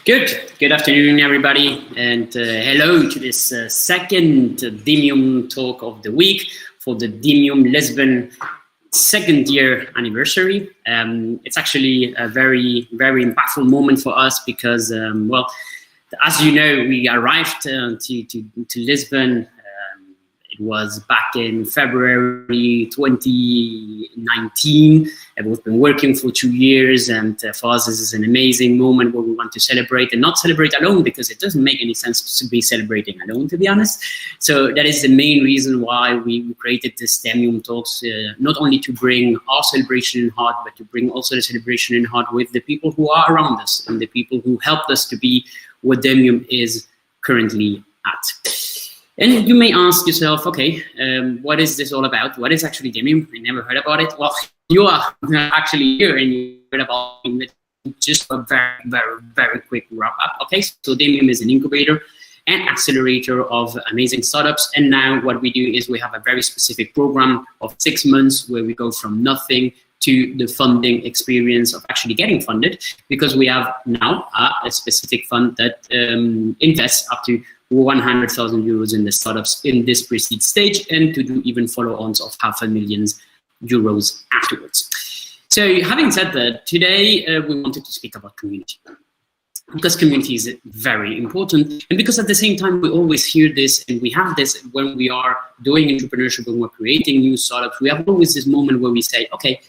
Good afternoon, everybody, and hello to this second Demium talk of the week for the Demium Lisbon second year anniversary. It's actually a very, very impactful moment for us because, well, as you know, we arrived to Lisbon. It was back in February 2019. We've been working for 2 years, and for us, this is an amazing moment where we want to celebrate and not celebrate alone, because it doesn't make any sense to be celebrating alone, to be honest. So that is the main reason why we created this Demium Talks, not only to bring our celebration in heart, but to bring also the celebration in heart with the people who are around us and the people who helped us to be what Demium is currently at. And you may ask yourself, okay, what is this all about? What is actually Demium? I never heard about it. Well, you are actually here and you heard about it. Just a very, very, very quick wrap up. Okay, so Demium is an incubator and accelerator of amazing startups. And now what we do is we have a very specific program of 6 months where we go from nothing to the funding experience of actually getting funded, because we have now a specific fund that invests up to 100,000 euros in the startups in this pre-seed stage, and to do even follow-ons of €500,000 afterwards. So having said that, today we wanted to speak about community, because community is very important, and because at the same time we always hear this, and we have this when we are doing entrepreneurship, when we're creating new startups, we have always this moment where we say, okay,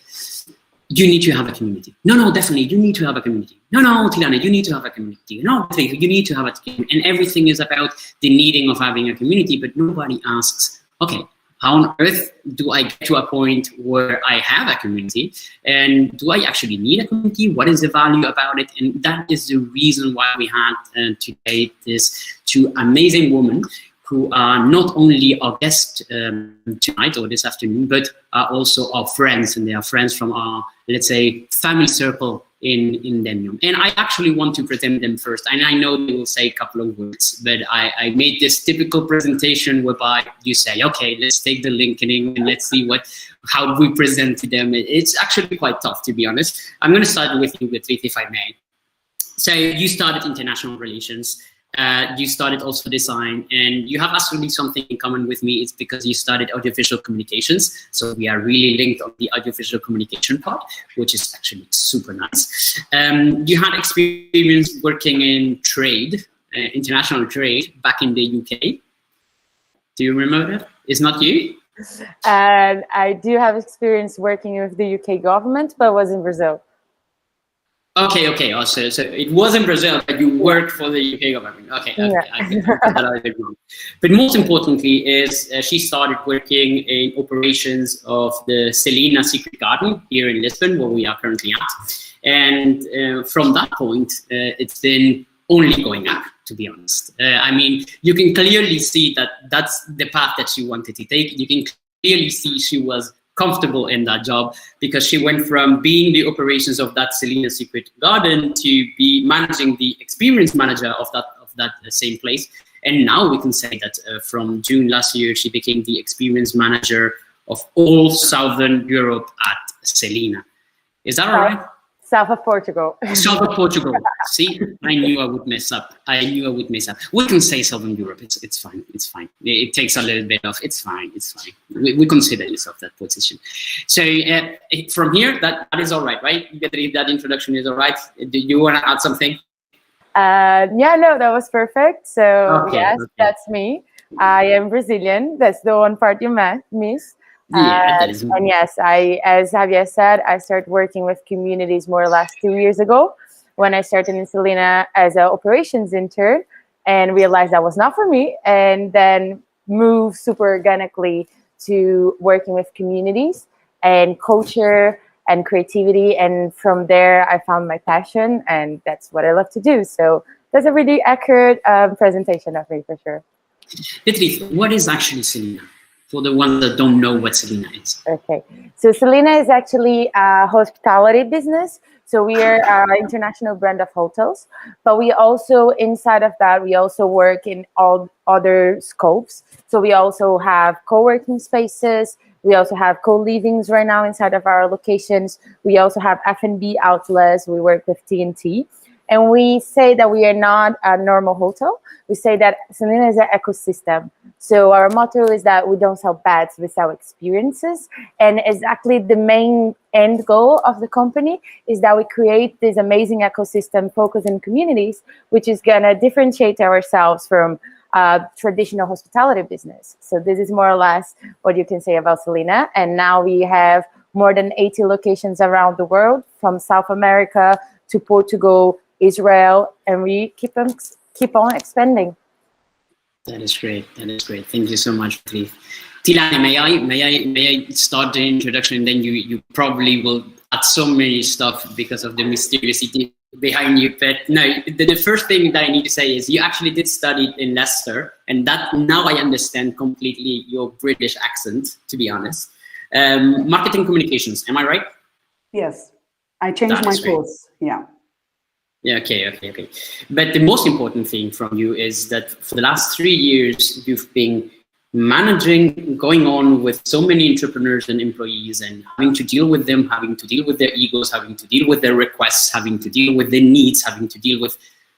you need to have a community. No, definitely, you need to have a community. No, Tilane, you need to have a community. No, you need to have a community. And everything is about the needing of having a community, but nobody asks, okay, how on earth do I get to a point where I have a community? And do I actually need a community? What is the value about it? And that is the reason why we had today this two amazing women who are not only our guests tonight or this afternoon, but are also our friends, and they are friends from our, let's say, family circle in Demium. And I actually want to present them first, and I know they will say a couple of words, but I made this typical presentation whereby you say, okay, let's take the LinkedIn and let's see how we present to them. It's actually quite tough, to be honest. I'm going to start with you, Beatriz, if I may. So you started international relations. You started also design, and you have actually something in common with me. It's because you started audiovisual communications. So we are really linked on the audiovisual communication part, which is actually super nice. You had experience working in trade, international trade, back in the UK. Do you remember that? It's not you? I do have experience working with the UK government, but I was in Brazil. Okay. Oh, so it was in Brazil, but you worked for the UK government. Okay, yeah. I did wrong. But most importantly is she started working in operations of the Selina Secret Garden here in Lisbon, where we are currently at. And from that point, it's been only going up, to be honest. I mean, you can clearly see that that's the path that she wanted to take. You can clearly see she was comfortable in that job, because she went from being the operations of that Selina Secret Garden to be managing the experience manager of that same place. And now we can say that from June last year, she became the experience manager of all Southern Europe at Selina. Is that all right? South of Portugal. South of Portugal. See, I knew I would mess up. We can say Southern Europe. It's fine. It takes a little bit of. It's fine. We consider yourself that position. So from here, that is all right, right? That introduction is all right. Do you want to add something? Yeah, no, that was perfect. So okay, yes, okay. That's me. I am Brazilian. That's the one part you missed. Yeah, that is. And yes, as Javier said, I started working with communities more or less 2 years ago, when I started in Selina as an operations intern, and realized that was not for me, and then moved super organically to working with communities and culture and creativity. And from there, I found my passion, and that's what I love to do. So that's a really accurate presentation of me, for sure. Beatriz, what is actually Selina? For the ones that don't know what Selina is. Okay, so Selina is actually a hospitality business. So we are an international brand of hotels, but we also, inside of that, we also work in all other scopes. So we also have co-working spaces. We also have co-livings right now inside of our locations. We also have F&B outlets. We work with TNT. And we say that we are not a normal hotel. We say that Selina is an ecosystem. So our motto is that we don't sell beds, we sell experiences. And exactly the main end goal of the company is that we create this amazing ecosystem focused in communities, which is going to differentiate ourselves from traditional hospitality business. So this is more or less what you can say about Selina. And now we have more than 80 locations around the world, from South America to Portugal, Israel, and we keep on expanding. That is great. That is great. Thank you so much, Beatriz. Tilane, may I start the introduction, and then you probably will add so many stuff because of the mysteriosity behind you. But no, the first thing that I need to say is you actually did study in Leicester, and that now I understand completely your British accent, to be honest. Marketing communications, am I right? Yes, I changed my course. Yeah. Yeah, okay. But the most important thing from you is that for the last 3 years, you've been managing, going on with so many entrepreneurs and employees, and having to deal with them, having to deal with their egos, having to deal with their requests, having to deal with their needs, having to deal with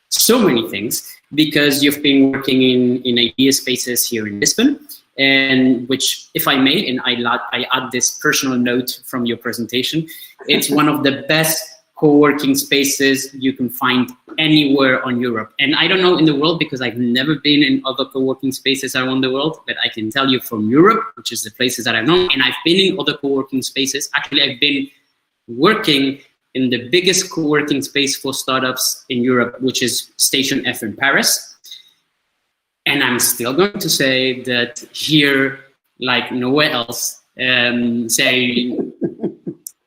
so many things, because you've been working in idea spaces here in Lisbon, and which, if I may, and I add this personal note from your presentation, it's one of the best co-working spaces you can find anywhere on Europe. And I don't know in the world, because I've never been in other co-working spaces around the world, but I can tell you from Europe, which is the places that I've known, and I've been in other co-working spaces. Actually, I've been working in the biggest co-working space for startups in Europe, which is Station F in Paris. And I'm still going to say that here, like nowhere else,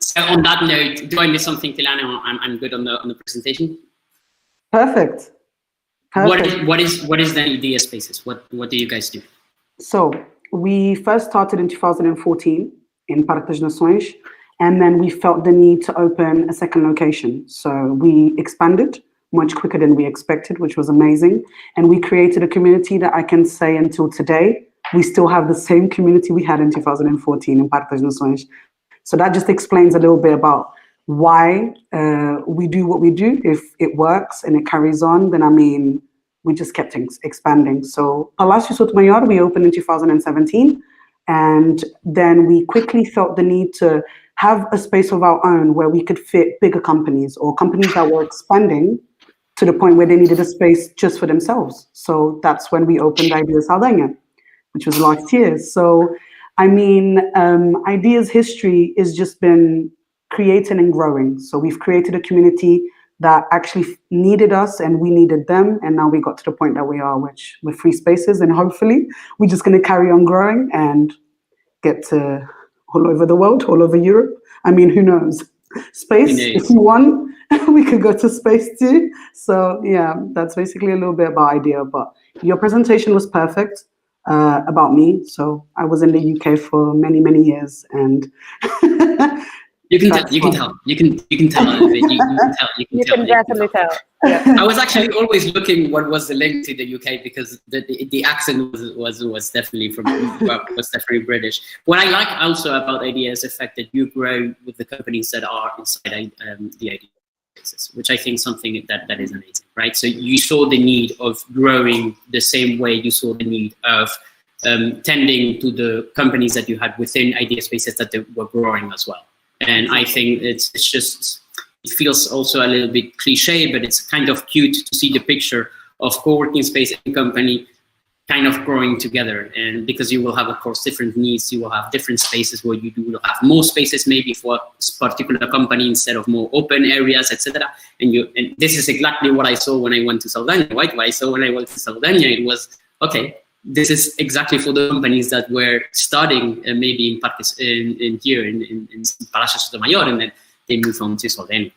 So on that note, do I miss something, Tilane? I'm good on the presentation. Perfect. What is the idea spaces? What do you guys do? So we first started in 2014 in Parque das Nações, and then we felt the need to open a second location. So we expanded much quicker than we expected, which was amazing. And we created a community that I can say until today, we still have the same community we had in 2014 in Parque das Nações. So that just explains a little bit about why we do what we do. If it works and it carries on, then I mean, we just kept expanding. So Palácio Sotto we opened in 2017, and then we quickly felt the need to have a space of our own where we could fit bigger companies or companies that were expanding to the point where they needed a space just for themselves. So that's when we opened Iberia Saldanha, which was last year. So I mean, Idea's history has just been creating and growing. So we've created a community that actually needed us and we needed them. And now we got to the point that we are, which with free spaces. And hopefully we're just going to carry on growing and get to all over the world, all over Europe. I mean, who knows? Space, if you want, we could go to space too. So yeah, that's basically a little bit about Idea. But your presentation was perfect. About me. So I was in the UK for many, many years, and you can tell. You can tell. You can tell. You can definitely tell. Yeah. I was actually always looking what was the link to the UK, because the accent was definitely was definitely British. What I like also about Idea is the fact that you grow with the companies that are inside the Idea spaces, which I think is something that is amazing, right? So you saw the need of growing the same way you saw the need of tending to the companies that you had within Idea spaces that they were growing as well. And I think it feels also a little bit cliche, but it's kind of cute to see the picture of co-working space and company kind of growing together. And because you will have, of course, different needs, you will have different spaces where you will have more spaces maybe for a particular company instead of more open areas, etc. And this is exactly what I saw when I went to Saldanha, right? What I saw when I went to Saldanha, it was, okay, this is exactly for the companies that were starting maybe in here in Palácio Sotto, and then they move on to Saldanha.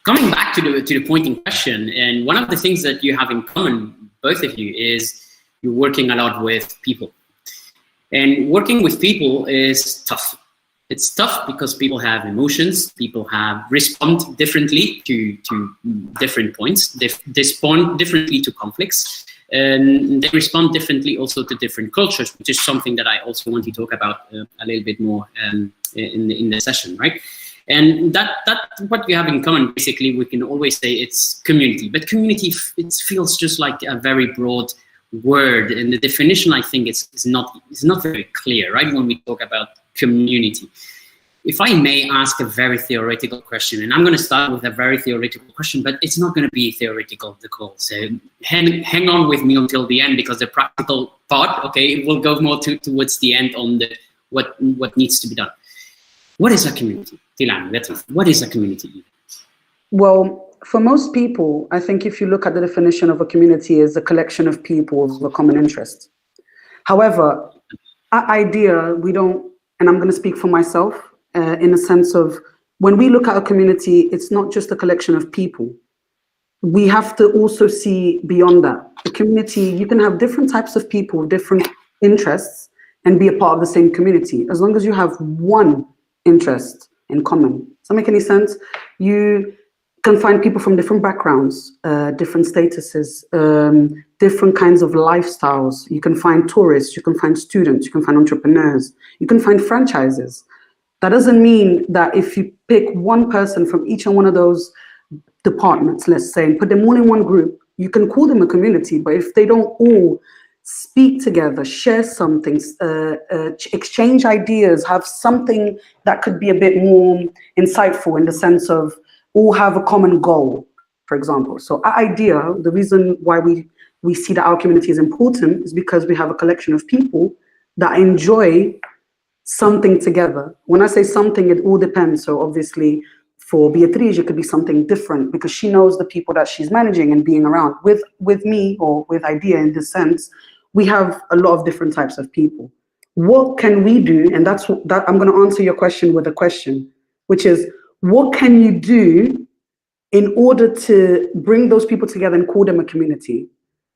Coming back to the point in question, and one of the things that you have in common, both of you, is you're working a lot with people. And working with people is tough. It's tough because people have emotions, people respond differently to different points, they respond differently to conflicts, and they respond differently also to different cultures, which is something that I also want to talk about a little bit more in the session, right? And that what we have in common, basically, we can always say it's community. But community, it feels just like a very broad word, and the definition, I think, is not very clear, right? When we talk about community. If I may ask a very theoretical question, and I'm going to start with a very theoretical question, but it's not going to be theoretical, Nicole. So hang on with me until the end, because the practical part, okay, will go more towards the end on the what needs to be done. What is a community? Tilane, Beatriz, what is a community? Well, for most people, I think if you look at the definition of a community as a collection of people of a common interest. However, our idea, we don't, and I'm going to speak for myself, in a sense of when we look at a community, it's not just a collection of people. We have to also see beyond that. A community, you can have different types of people, different interests, and be a part of the same community, as long as you have one interest in common. Does that make any sense? You can find people from different backgrounds, different statuses, different kinds of lifestyles. You can find tourists, you can find students, you can find entrepreneurs, you can find franchises. That doesn't mean that if you pick one person from each and one of those departments, let's say, and put them all in one group, you can call them a community. But if they don't all speak together, share something, exchange ideas, have something that could be a bit more insightful in the sense of all have a common goal, for example. So our idea, the reason why we see that our community is important is because we have a collection of people that enjoy something together. When I say something, it all depends. So obviously for Beatriz, it could be something different because she knows the people that she's managing and being around. With me, or with Idea in this sense, we have a lot of different types of people. What can we do? And that I'm going to answer your question with a question, which is, what can you do in order to bring those people together and call them a community?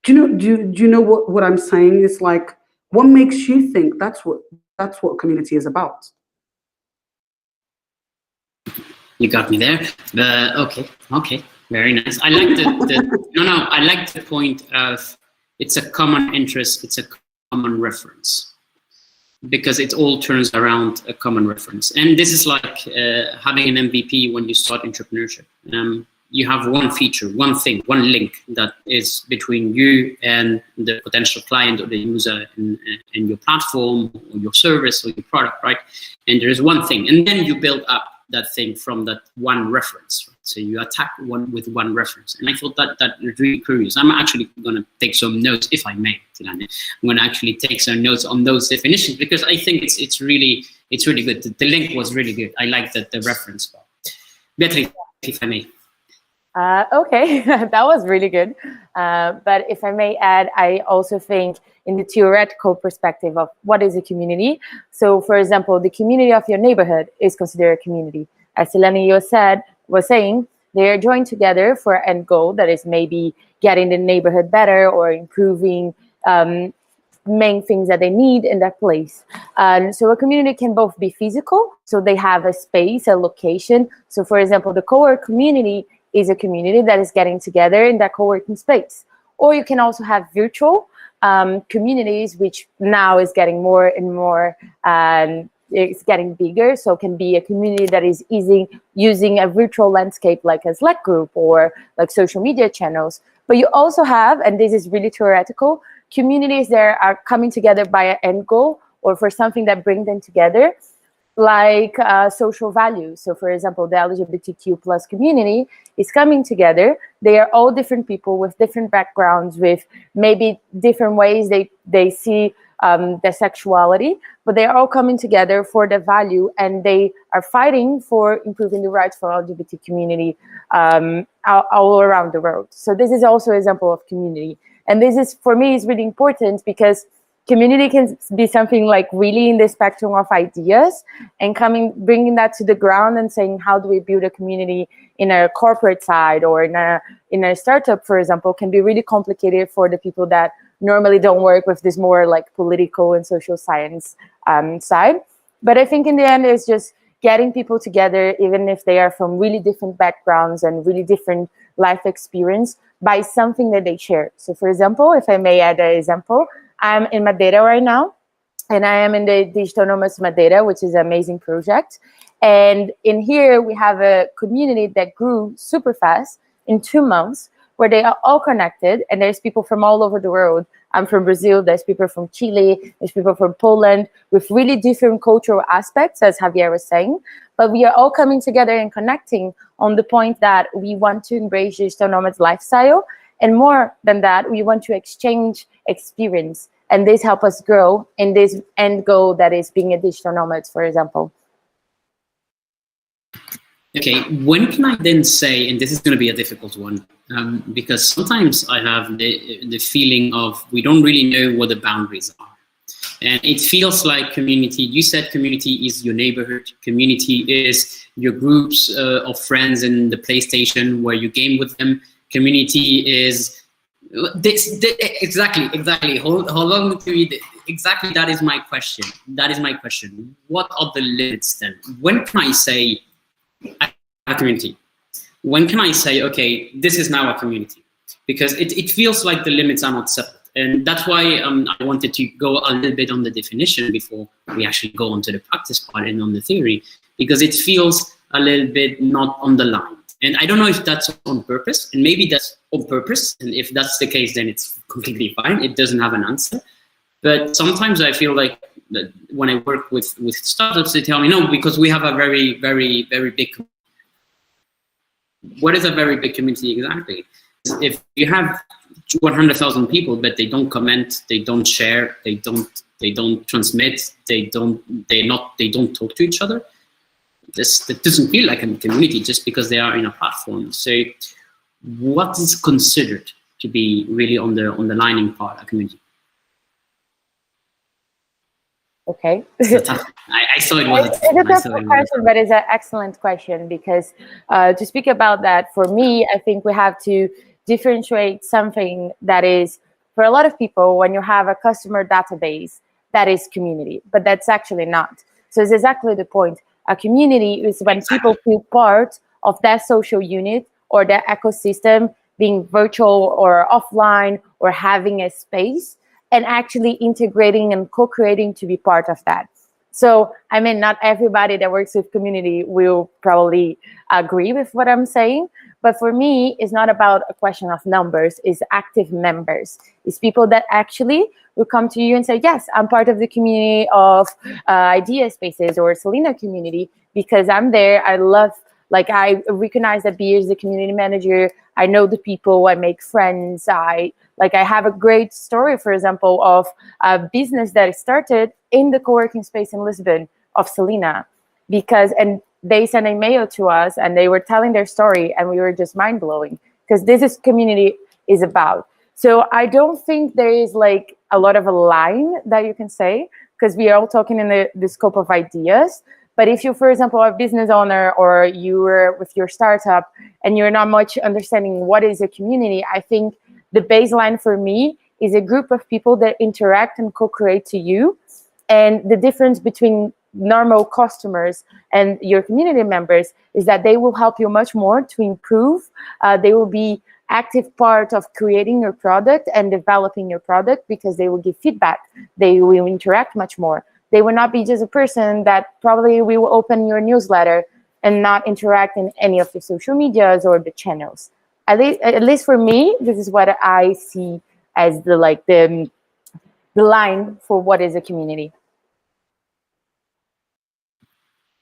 Do you know what I'm saying? It's like, what makes you think that's what community is about? You got me there. Okay, very nice. I like I like the point of it's a common interest, it's a common reference, because it all turns around a common reference. And this is like having an MVP when you start entrepreneurship. You have one feature, one thing, one link that is between you and the potential client or the user in your platform or your service or your product, right? And there is one thing, and then you build up that thing from that one reference. Right? So you attack one with one reference. And I thought that is really curious. I'm actually going to take some notes, if I may, Tilane. I'm going to actually take some notes on those definitions, because I think it's really good. The link was really good. I like the reference part. Beatriz, if I may. Okay, that was really good. But if I may add, I also think in the theoretical perspective of what is a community. So, for example, the community of your neighborhood is considered a community. As Selina was saying, they are joined together for an end goal that is maybe getting the neighborhood better or improving main things that they need in that place. So a community can both be physical, so they have a space, a location. So, for example, the co-work community is a community that is getting together in that co-working space. Or you can also have virtual communities, which now is getting more and more, it's getting bigger. So it can be a community that is using a virtual landscape like a Slack group or like social media channels. But you also have, and this is really theoretical, communities that are coming together by an end goal or for something that brings them together, like social values. So, for example, the LGBTQ plus community is coming together. They are all different people with different backgrounds, with maybe different ways they see their sexuality, but they are all coming together for the value, and they are fighting for improving the rights for LGBT community all around the world. So this is also an example of community. And this is, for me, is really important because community can be something like really in the spectrum of ideas, and bringing that to the ground and saying, how do we build a community in a corporate side or in a startup, for example, can be really complicated for the people that normally don't work with this more like political and social science side. But I think in the end, it's just getting people together, even if they are from really different backgrounds and really different life experience, by something that they share. So, for example, if I may add an example, I'm in Madeira right now, and I am in the Digital Nomads Madeira, which is an amazing project. And in here, we have a community that grew super fast in 2 months, where they are all connected, and there's people from all over the world. I'm from Brazil, there's people from Chile, there's people from Poland, with really different cultural aspects, as Javier was saying. But we are all coming together and connecting on the point that we want to embrace digital nomads lifestyle. And more than that, we want to exchange experience. And this helps us grow in this end goal that is being a digital nomad, for example. Okay, when can I then say, and this is going to be a difficult one, because sometimes I have the feeling of we don't really know what the boundaries are. And it feels like community, you said community is your neighborhood, community is your groups of friends in the PlayStation where you game with them, community is exactly, hold on to me, exactly, that is my question, what are the limits then? When can I say a community? When can I say, okay, this is now a community? Because it feels like the limits are not settled. And that's why I wanted to go a little bit on the definition before we actually go on to the practice part and on the theory, because it feels a little bit not on the line. And I don't know if that's on purpose, and maybe that's on purpose. And if that's the case, then it's completely fine. It doesn't have an answer. But sometimes I feel like that when I work with startups, they tell me, no, because we have a very, very, very big community. What is a very big community exactly? If you have 100,000 people, but they don't comment, they don't share, they don't transmit, they don't talk to each other, that doesn't feel like a community just because they are in a platform. So what is considered to be really on the lining part a community? Okay. I saw it was it's a tough question, but it's an excellent question, because to speak about that, for me, I think we have to differentiate something that is, for a lot of people, when you have a customer database, that is community, but that's actually not. So it's exactly the point. A community is when people feel part of that social unit or that ecosystem, being virtual or offline, or having a space, and actually integrating and co-creating to be part of that. So, I mean, not everybody that works with community will probably agree with what I'm saying, but for me, it's not about a question of numbers, it's active members. It's people that actually will come to you and say, yes, I'm part of the community of Idea Spaces or Selina community, because I'm there, I love, like, I recognize that Bea is the community manager, I know the people, I make friends, I have a great story, for example, of a business that started in the co-working space in Lisbon of Selina, and they sent an email to us and they were telling their story and we were just mind-blowing, because this is community is about. So I don't think there is like a lot of a line that you can say, because we are all talking in the scope of ideas. But if you, for example, are a business owner or you are with your startup and you're not much understanding what is a community, I think the baseline for me is a group of people that interact and co-create to you. And the difference between normal customers and your community members is that they will help you much more to improve. They will be active part of creating your product and developing your product, because they will give feedback. They will interact much more. They will not be just a person that probably will open your newsletter and not interact in any of the social medias or the channels. At least for me, this is what I see as the line for what is a community.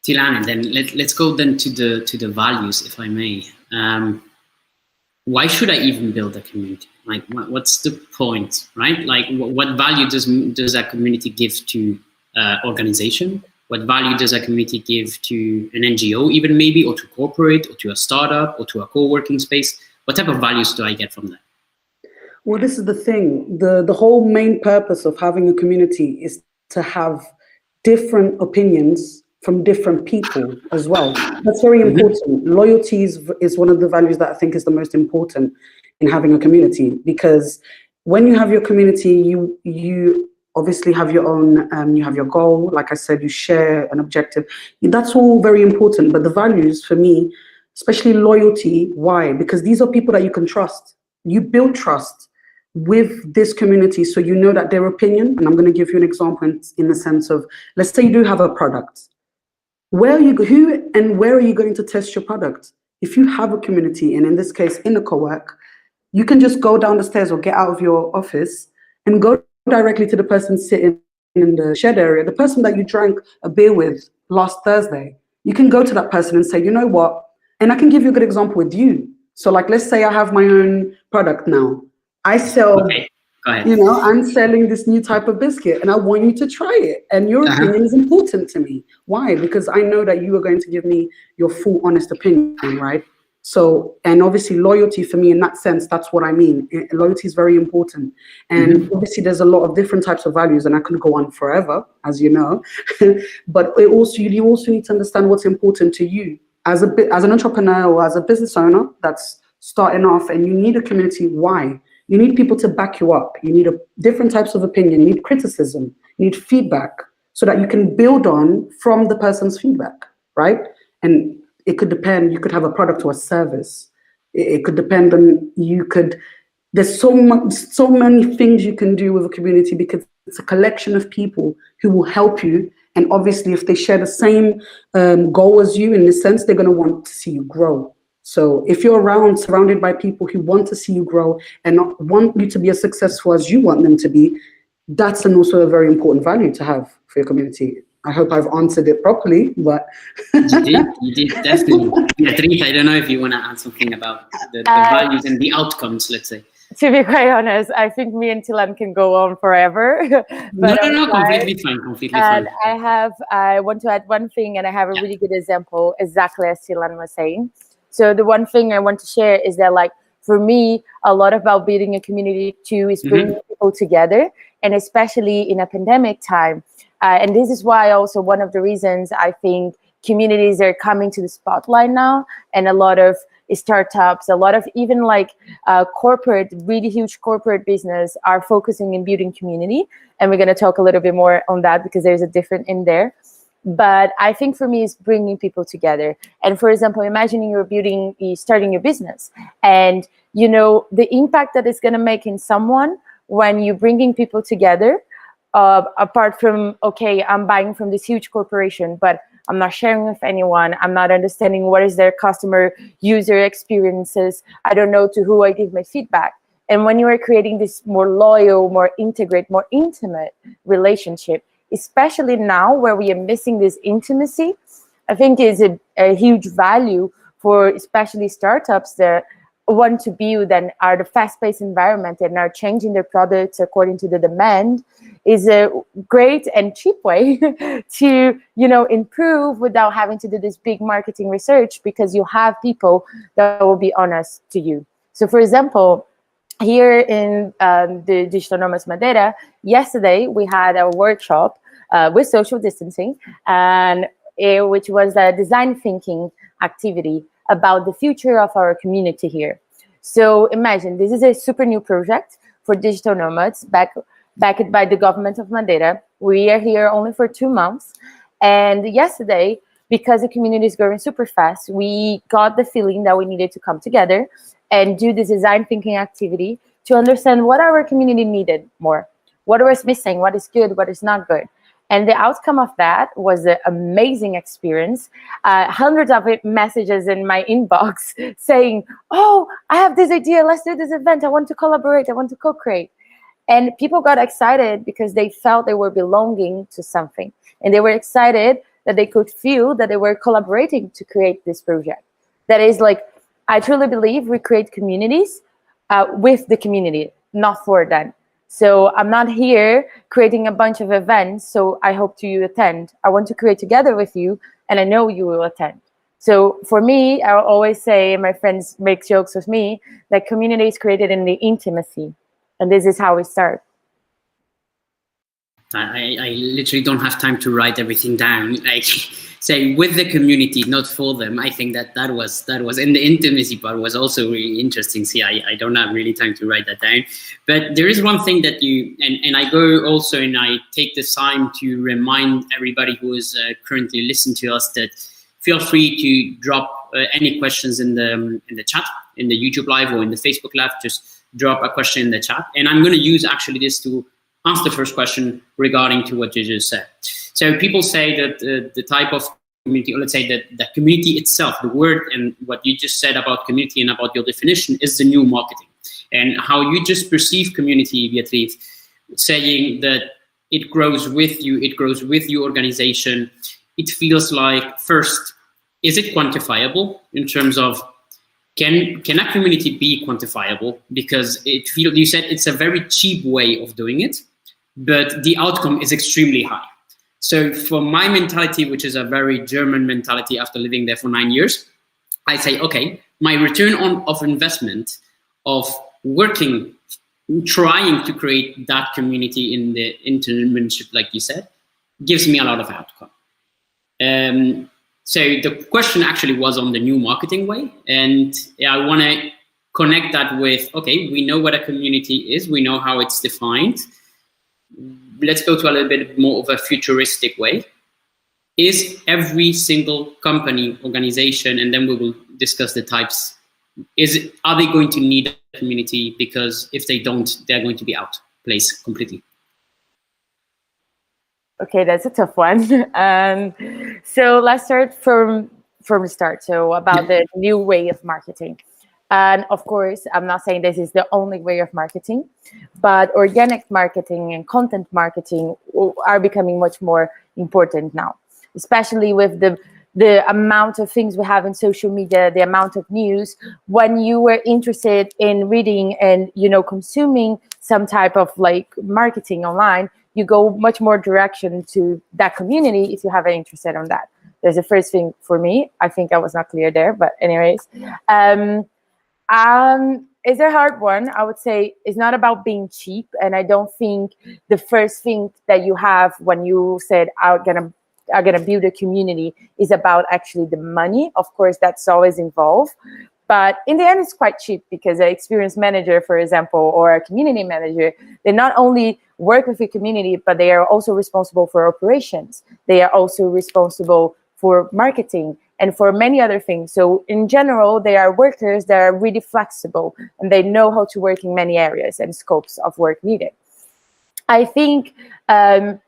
Tilane, then let's go then to the values, if I may. Why should I even build a community? Like, what's the point, right? Like, what value does a community give to organization? What value does a community give to an NGO, even maybe, or to corporate, or to a startup, or to a co-working space? What type of values do I get from that? Well, this is the thing. The whole main purpose of having a community is to have different opinions from different people as well. That's very important. Loyalty is one of the values that I think is the most important in having a community, because when you have your community, you obviously have your own, you have your goal. Like I said, you share an objective. That's all very important. But the values for me, especially loyalty, why? Because these are people that you can trust. You build trust with this community, so you know that their opinion, and I'm going to give you an example in the sense of, let's say you do have a product. Where are you going to test your product? If you have a community, and in this case, in a co-work, you can just go down the stairs or get out of your office and go directly to the person sitting in the shed area, the person that you drank a beer with last Thursday. You can go to that person and say, you know what? And I can give you a good example with you. So like, let's say I have my own product now. I sell, Okay. Go ahead. you know, I'm selling this new type of biscuit and I want you to try it. And your opinion is important to me. Why? Because I know that you are going to give me your full, honest opinion, right? So, and obviously loyalty for me in that sense, that's what I mean. Loyalty is very important. And obviously there's a lot of different types of values and I could go on forever, as you know, but you also need to understand what's important to you as an entrepreneur or as a business owner that's starting off, and you need a community. Why? You need people to back you up. You need different types of opinion. You need criticism. You need feedback so that you can build on from the person's feedback, right? And it could depend. You could have a product or a service. It could depend on. There's so many things you can do with a community because it's a collection of people who will help you. And obviously, if they share the same goal as you, in this sense, they're going to want to see you grow. So if you're surrounded by people who want to see you grow and not want you to be as successful as you want them to be, that's also a very important value to have for your community. I hope I've answered it properly, but you did definitely. Beatriz, I don't know if you want to add something about the values and the outcomes, let's say. To be quite honest, I think me and Tilane can go on forever. But no, completely fine. I want to add one thing, and I have a really good example, exactly as Tilane was saying. So the one thing I want to share is that, like, for me, a lot about building a community too is bringing people together, and especially in a pandemic time. And this is why also one of the reasons I think communities are coming to the spotlight now, and a lot of startups, a lot of even like corporate, really huge corporate business are focusing in building community. And we're going to talk a little bit more on that because there's a difference in there. But I think for me, it's bringing people together. And for example, imagining you're starting your business, and you know the impact that it's going to make in someone when you're bringing people together. Apart from, okay, I'm buying from this huge corporation, but I'm not sharing with anyone. I'm not understanding what is their customer user experiences. I don't know to who I give my feedback. And when you are creating this more loyal, more integrated, more intimate relationship, especially now where we are missing this intimacy, I think is a huge value for especially startups that want to build and are the fast-paced environment and are changing their products according to the demand, is a great and cheap way to, you know, improve without having to do this big marketing research, because you have people that will be honest to you. So for example, here in the Digital Nomads Madeira, yesterday we had a workshop with social distancing, and which was a design thinking activity about the future of our community here. So imagine, this is a super new project for digital nomads backed by the government of Madeira. We are here only for 2 months. And yesterday, because the community is growing super fast, we got the feeling that we needed to come together and do this design thinking activity to understand what our community needed more, what was missing, what is good, what is not good. And the outcome of that was an amazing experience. Hundreds of messages in my inbox saying, oh, I have this idea, let's do this event, I want to collaborate, I want to co-create. And people got excited because they felt they were belonging to something. And they were excited that they could feel that they were collaborating to create this project. That is like, I truly believe we create communities with the community, not for them. So I'm not here creating a bunch of events, so I hope you attend. I want to create together with you, and I know you will attend. So for me, I always say, my friends make jokes with me, that community is created in the intimacy. And this is how we start. I literally don't have time to write everything down. Like, say, with the community, not for them. I think that was, and the intimacy part was also really interesting. See, I don't have really time to write that down. But there is one thing that and I go also, and I take the time to remind everybody who is currently listening to us that feel free to drop any questions in the chat, in the YouTube live or in the Facebook live. Just drop a question in the chat. And I'm going to use actually this to ask the first question regarding to what you just said. So people say that the type of community, or let's say that the community itself, the word and what you just said about community and about your definition is the new marketing. And how you just perceive community, Beatriz, saying that it grows with you, it grows with your organization. It feels like, first, is it quantifiable in terms of can a community be quantifiable? Because you said it's a very cheap way of doing it, but the outcome is extremely high. So for my mentality, which is a very German mentality after living there for 9 years, I say, okay, my return of investment of working, trying to create that community in the internship, like you said, gives me a lot of outcome. So the question actually was on the new marketing way. And I want to connect that with, okay, we know what a community is. We know how it's defined. Let's go to a little bit more of a futuristic way. Is every single company, organization, and then we will discuss the types, are they going to need a community? Because if they don't, they're going to be out of place completely. Okay, that's a tough one. So let's start from the start. So about the new way of marketing. And of course, I'm not saying this is the only way of marketing, but organic marketing and content marketing are becoming much more important now, especially with the amount of things we have in social media, the amount of news. When you were interested in reading and, consuming some type of like marketing online, you go much more direction to that community if you have an interest on that. There's the first thing for me. I think I was not clear there, but anyways. It's a hard one. I would say it's not about being cheap. And I don't think the first thing that you have when you said, I'm gonna build a community is about actually the money. Of course, that's always involved. But in the end, it's quite cheap because an experienced manager, for example, or a community manager, they not only work with the community, but they are also responsible for operations. They are also responsible for marketing and for many other things. So in general, they are workers that are really flexible and they know how to work in many areas and scopes of work needed. I think the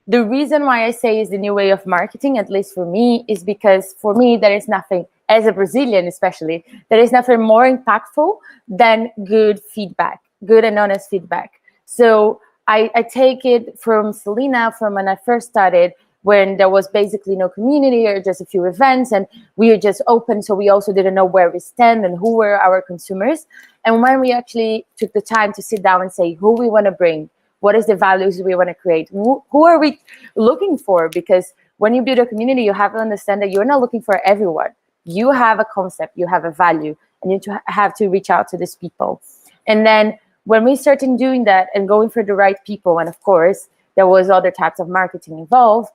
reason why I say is the new way of marketing, at least for me, is because for me, there is nothing, as a Brazilian especially, there is nothing more impactful than good feedback, good and honest feedback. So I take it from Selina, from when I first started, when there was basically no community or just a few events and we were just open. So we also didn't know where we stand and who were our consumers. And when we actually took the time to sit down and say who we want to bring, what is the values we want to create, who are we looking for? Because when you build a community, you have to understand that you're not looking for everyone. You have a concept, you have a value, and you have to reach out to these people. And then when we started doing that and going for the right people, and of course, there was other types of marketing involved,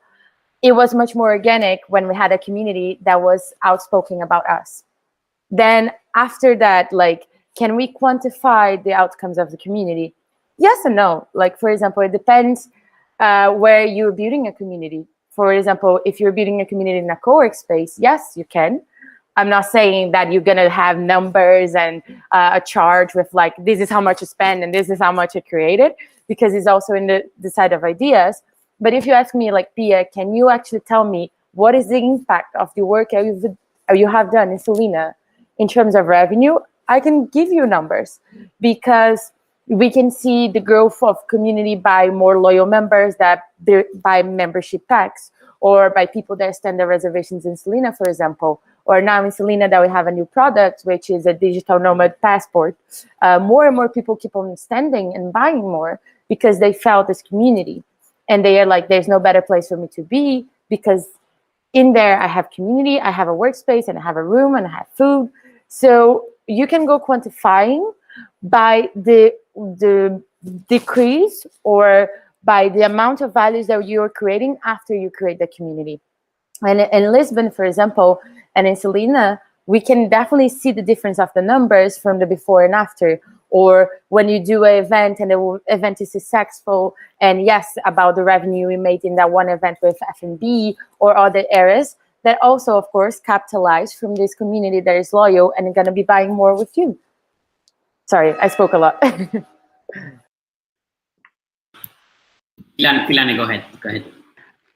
it was much more organic when we had a community that was outspoken about us. Then after that, can we quantify the outcomes of the community? Yes and no. Like, for example, it depends where you're building a community. For example, if you're building a community in a co-work space, yes, you can. I'm not saying that you're going to have numbers and a charge with this is how much you spend and this is how much you created, because it's also in the side of ideas. But if you ask me, Pia, can you actually tell me what is the impact of the work you have done in Selina in terms of revenue? I can give you numbers because we can see the growth of community by more loyal members, that by membership packs, or by people that extend their reservations in Selina, for example. Or now in Selina that we have a new product, which is a digital nomad passport. More and more people keep on standing and buying more because they felt this community. And they are like, there's no better place for me to be because in there I have community, I have a workspace, and I have a room, and I have food. So you can go quantifying by the decrease or by the amount of values that you're creating after you create the community. And in Lisbon, for example, and in Selina, we can definitely see the difference of the numbers from the before and after. Or when you do an event and the event is successful, and yes, about the revenue we made in that one event with F&B or other areas, that also, of course, capitalize from this community that is loyal and going to be buying more with you. Sorry, I spoke a lot. Tilane, go ahead.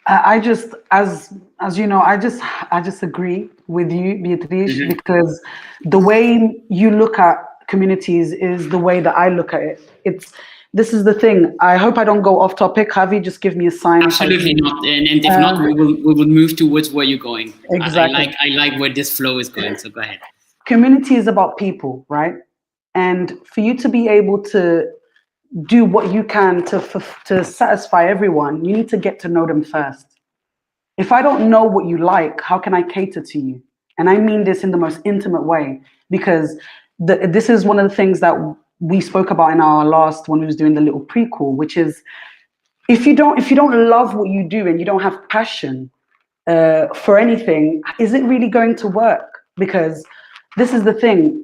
I just, as you know, I just agree with you, Beatriz, because the way you look at communities is the way that I look at it. This is the thing. I hope I don't go off topic. Javi, just give me a sign. Absolutely not. And if not, we will move towards where you're going. Exactly. I like where this flow is going. So go ahead. Community is about people, right? And for you to be able to do what you can to satisfy everyone, you need to get to know them first. If I don't know what you like, how can I cater to you? And I mean this in the most intimate way, because this is one of the things that we spoke about in our last, when we was doing the little prequel, which is if you don't love what you do and you don't have passion for anything, is it really going to work? Because this is the thing.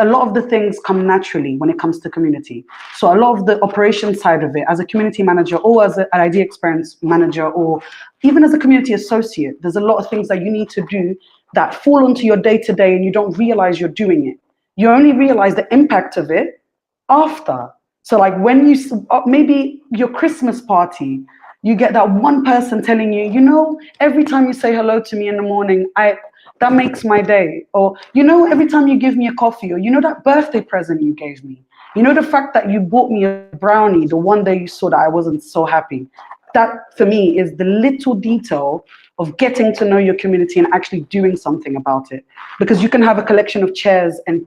A lot of the things come naturally when it comes to community. So a lot of the operation side of it, as a community manager or as an idea experience manager, or even as a community associate, there's a lot of things that you need to do that fall onto your day-to-day and you don't realize you're doing it. You only realize the impact of it after. So like when you, maybe your Christmas party, you get that one person telling you, you know, every time you say hello to me in the morning, that makes my day. Or, you know, every time you give me a coffee, or, you know, that birthday present you gave me, you know, the fact that you bought me a brownie the one day you saw that I wasn't so happy. That for me is the little detail of getting to know your community and actually doing something about it. Because you can have a collection of chairs and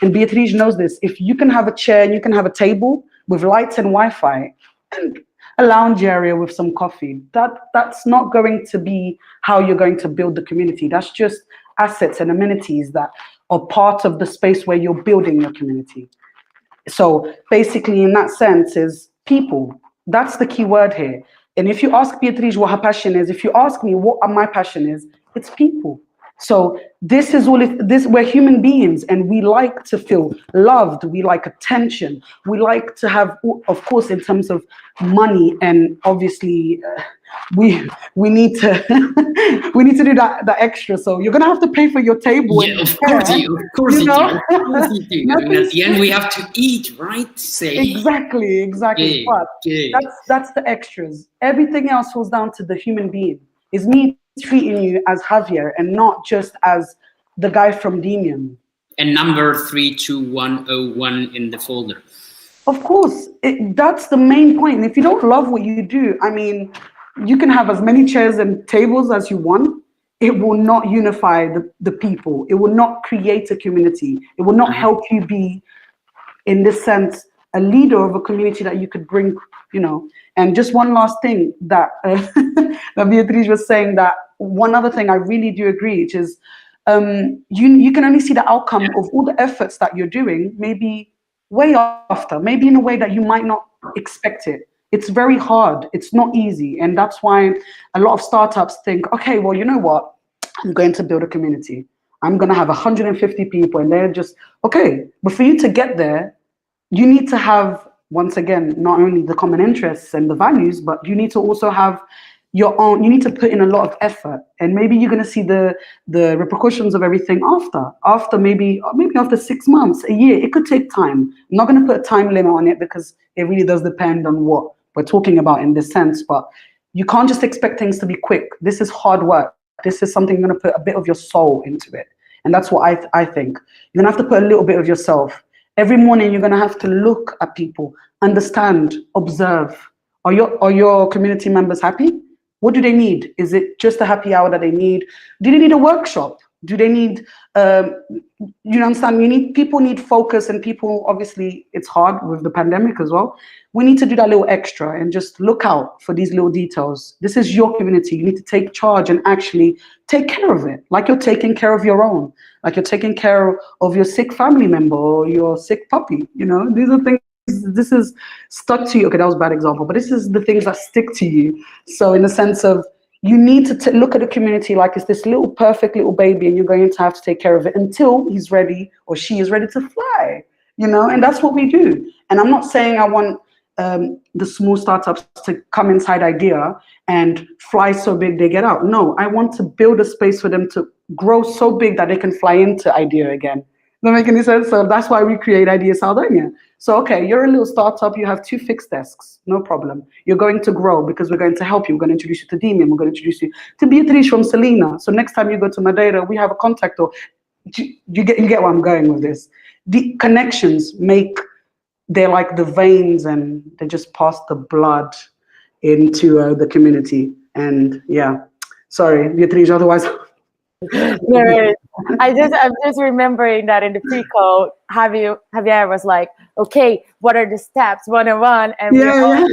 Beatriz knows this. If you can have a chair and you can have a table with lights and Wi-Fi and a lounge area with some coffee, that's not going to be how you're going to build the community. That's just assets and amenities that are part of the space where you're building your community. So basically, in that sense, is people. That's the key word here. And if you ask Beatriz what her passion is, if you ask me what my passion is, it's people. So this is all we're human beings and we like to feel loved, we like attention, we like to have, of course, in terms of money, and obviously we need to we need to do that extra. So you're gonna have to pay for your table. Yeah, of course you do. Of course you do. I mean, at the end we have to eat, right? Exactly. Yeah, but that's the extras. Everything else falls down to the human being. Is me treating you as Javier and not just as the guy from Demium. And number 32101 in the folder. Of course, that's the main point. And if you don't love what you do, I mean, you can have as many chairs and tables as you want. It will not unify the people. It will not create a community. It will not help you be, in this sense, a leader of a community that you could bring, you know. And just one last thing that, that Beatriz was saying, that one other thing I really do agree, which is you can only see the outcome of all the efforts that you're doing, maybe way after, maybe in a way that you might not expect it. It's very hard. It's not easy. And that's why a lot of startups think, okay, well, you know what? I'm going to build a community. I'm going to have 150 people and they're just, okay. But for you to get there, you need to have, once again, not only the common interests and the values, but you need to also have your own, you need to put in a lot of effort. And maybe you're going to see the repercussions of everything after maybe after 6 months, a year. It could take time. I'm not going to put a time limit on it because it really does depend on what we're talking about in this sense. But you can't just expect things to be quick. This is hard work. This is something you're going to put a bit of your soul into it. And that's what I think. You're going to have to put a little bit of yourself. Every morning, you're going to have to look at people, understand, observe. Are your community members happy? What do they need? Is it just a happy hour that they need? Do they need a workshop? Do they need, you understand? People need focus, and people, obviously, it's hard with the pandemic as well. We need to do that little extra and just look out for these little details. This is your community. You need to take charge and actually take care of it, like you're taking care of your own, like you're taking care of your sick family member or your sick puppy. You know, these are things. This is stuck to you. Okay, that was a bad example, but this is the things that stick to you. So in the sense of, you need to look at the community like it's this little perfect little baby, and you're going to have to take care of it until he's ready or she is ready to fly, you know, and that's what we do. And I'm not saying I want the small startups to come inside Idea and fly so big they get out. No, I want to build a space for them to grow so big that they can fly into Idea again. Doesn't make any sense. So that's why we create Idea Sardinia. So, okay, you're a little startup, you have 2 fixed desks, no problem. You're going to grow because we're going to help you. We're going to introduce you to Demium. We're going to introduce you to Beatriz from Selina. So next time you go to Madeira, we have a contact. Or you get where I'm going with this. The connections they're like the veins, and they just pass the blood into the community. And yeah, sorry, Beatriz, otherwise. No, I'm just remembering that in the pre-call, Javier was like, okay, what are the steps 101? And we're all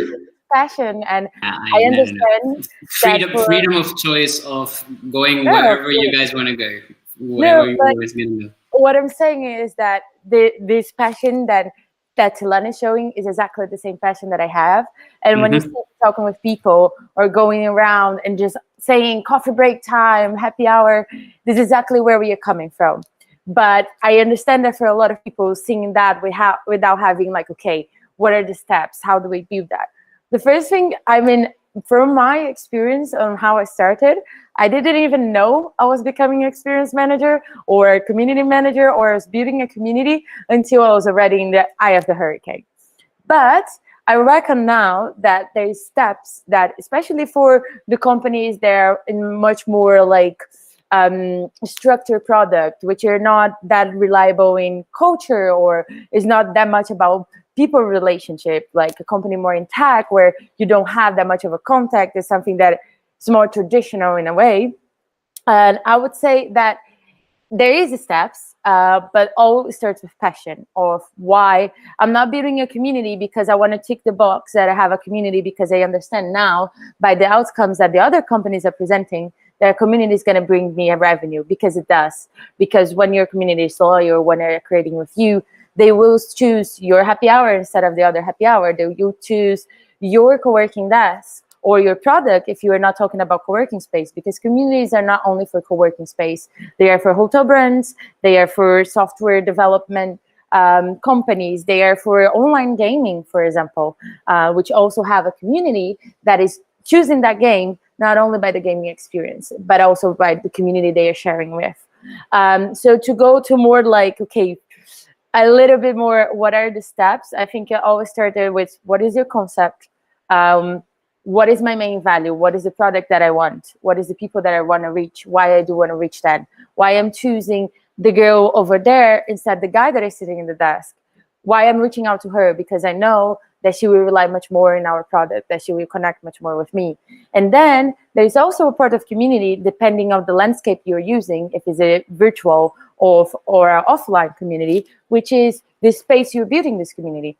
passion, and I understand freedom of choice of going wherever you guys want to go, wherever you always going to go. What I'm saying is that this passion that Tilane is showing is exactly the same passion that I have. And when you see talking with people or going around and just saying coffee break time, happy hour, this is exactly where we are coming from. But I understand that for a lot of people, seeing that without having like, okay, what are the steps? How do we build that? The first thing, I mean, from my experience on how I started, I didn't even know I was becoming an experience manager or a community manager, or I was building a community until I was already in the eye of the hurricane. But I reckon now that there's steps that, especially for the companies that are in much more like structured product, which are not that reliable in culture or is not that much about people relationship, like a company more in tech where you don't have that much of a contact, is something that is more traditional in a way. And I would say that there is steps, but all starts with passion of why I'm not building a community because I want to tick the box that I have a community, because I understand now by the outcomes that the other companies are presenting that a community is going to bring me a revenue, because it does. Because when your community is loyal, when they're creating with you, they will choose your happy hour instead of the other happy hour. They will choose your co-working desk or your product if you are not talking about co-working space, because communities are not only for co-working space. They are for hotel brands, they are for software development companies, they are for online gaming, for example, which also have a community that is choosing that game, not only by the gaming experience, but also by the community they are sharing with. So to go to more like, okay, a little bit more, what are the steps? I think it always started with, what is your concept? What is my main value? What is the product that I want? What is the people that I want to reach? Why I do want to reach them? Why I'm choosing the girl over there instead of the guy that is sitting in the desk? Why I'm reaching out to her? Because I know that she will rely much more in our product, that she will connect much more with me. And then there's also a part of community, depending on the landscape you're using, if it's a virtual or an offline community, which is the space you're building this community.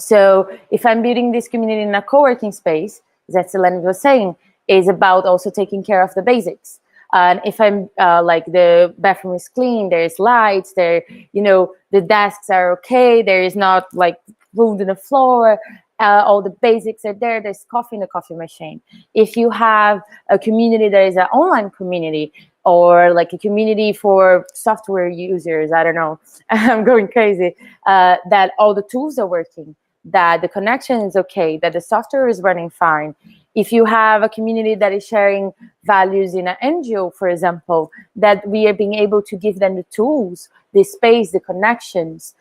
So if I'm building this community in a co-working space, as Selina was saying, is about also taking care of the basics. And if I'm like the bathroom is clean, there's lights, there, the desks are okay, there is not like food on the floor, all the basics are there, there's coffee in the coffee machine. If you have a community that is an online community, or like a community for software users, I don't know, I'm going crazy, that all the tools are working, that the connection is okay, that the software is running fine. If you have a community that is sharing values in an NGO, for example, that we are being able to give them the tools, the space, the connections.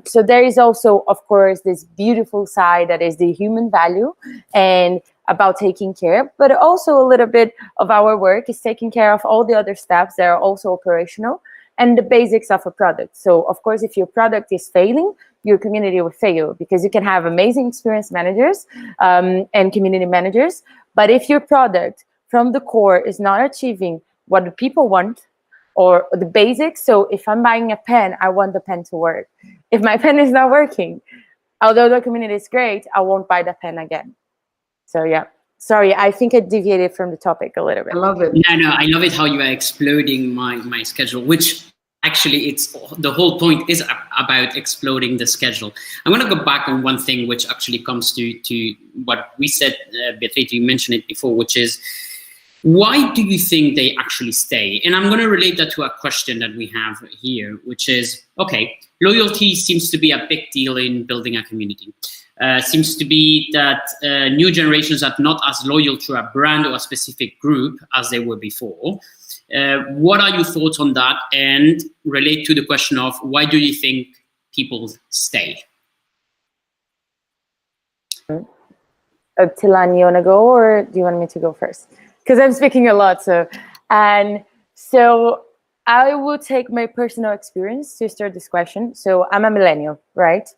So there is also, of course, this beautiful side that is the human value and about taking care, but also a little bit of our work is taking care of all the other steps that are also operational and the basics of a product. So, of course, if your product is failing, your community will fail, because you can have amazing experience managers and community managers. But if your product from the core is not achieving what the people want or the basics, so if I'm buying a pen, I want the pen to work. If my pen is not working, although the community is great, I won't buy the pen again. So yeah, sorry, I think I deviated from the topic a little bit. I love it. No, I love it how you are exploding my schedule, which actually it's the whole point is about exploding the schedule. I'm going to go back on one thing, which actually comes to what we said, Beatriz, you mentioned it before, which is, why do you think they actually stay? And I'm going to relate that to a question that we have here, which is, okay, loyalty seems to be a big deal in building a community. seems to be that new generations are not as loyal to a brand or a specific group as they were before. What are your thoughts on that? And relate to the question of why do you think people stay? Tilane, you want to go, or do you want me to go first? Because I'm speaking a lot. So I will take my personal experience to start this question. So I'm a millennial, right?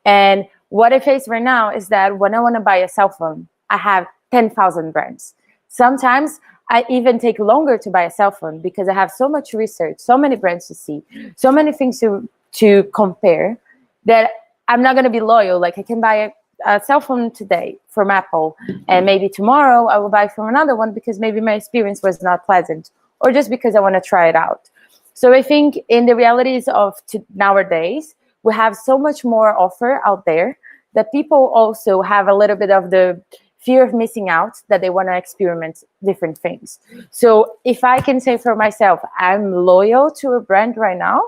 And what I face right now is that when I want to buy a cell phone, I have 10,000 brands. Sometimes I even take longer to buy a cell phone because I have so much research, so many brands to see, so many things to compare, that I'm not going to be loyal. Like, I can buy a cell phone today from Apple, and maybe tomorrow I will buy from another one because maybe my experience was not pleasant, or just because I want to try it out. So I think in the realities of nowadays, we have so much more offer out there that people also have a little bit of the fear of missing out, that they want to experiment different things. So if I can say for myself, I'm loyal to a brand right now.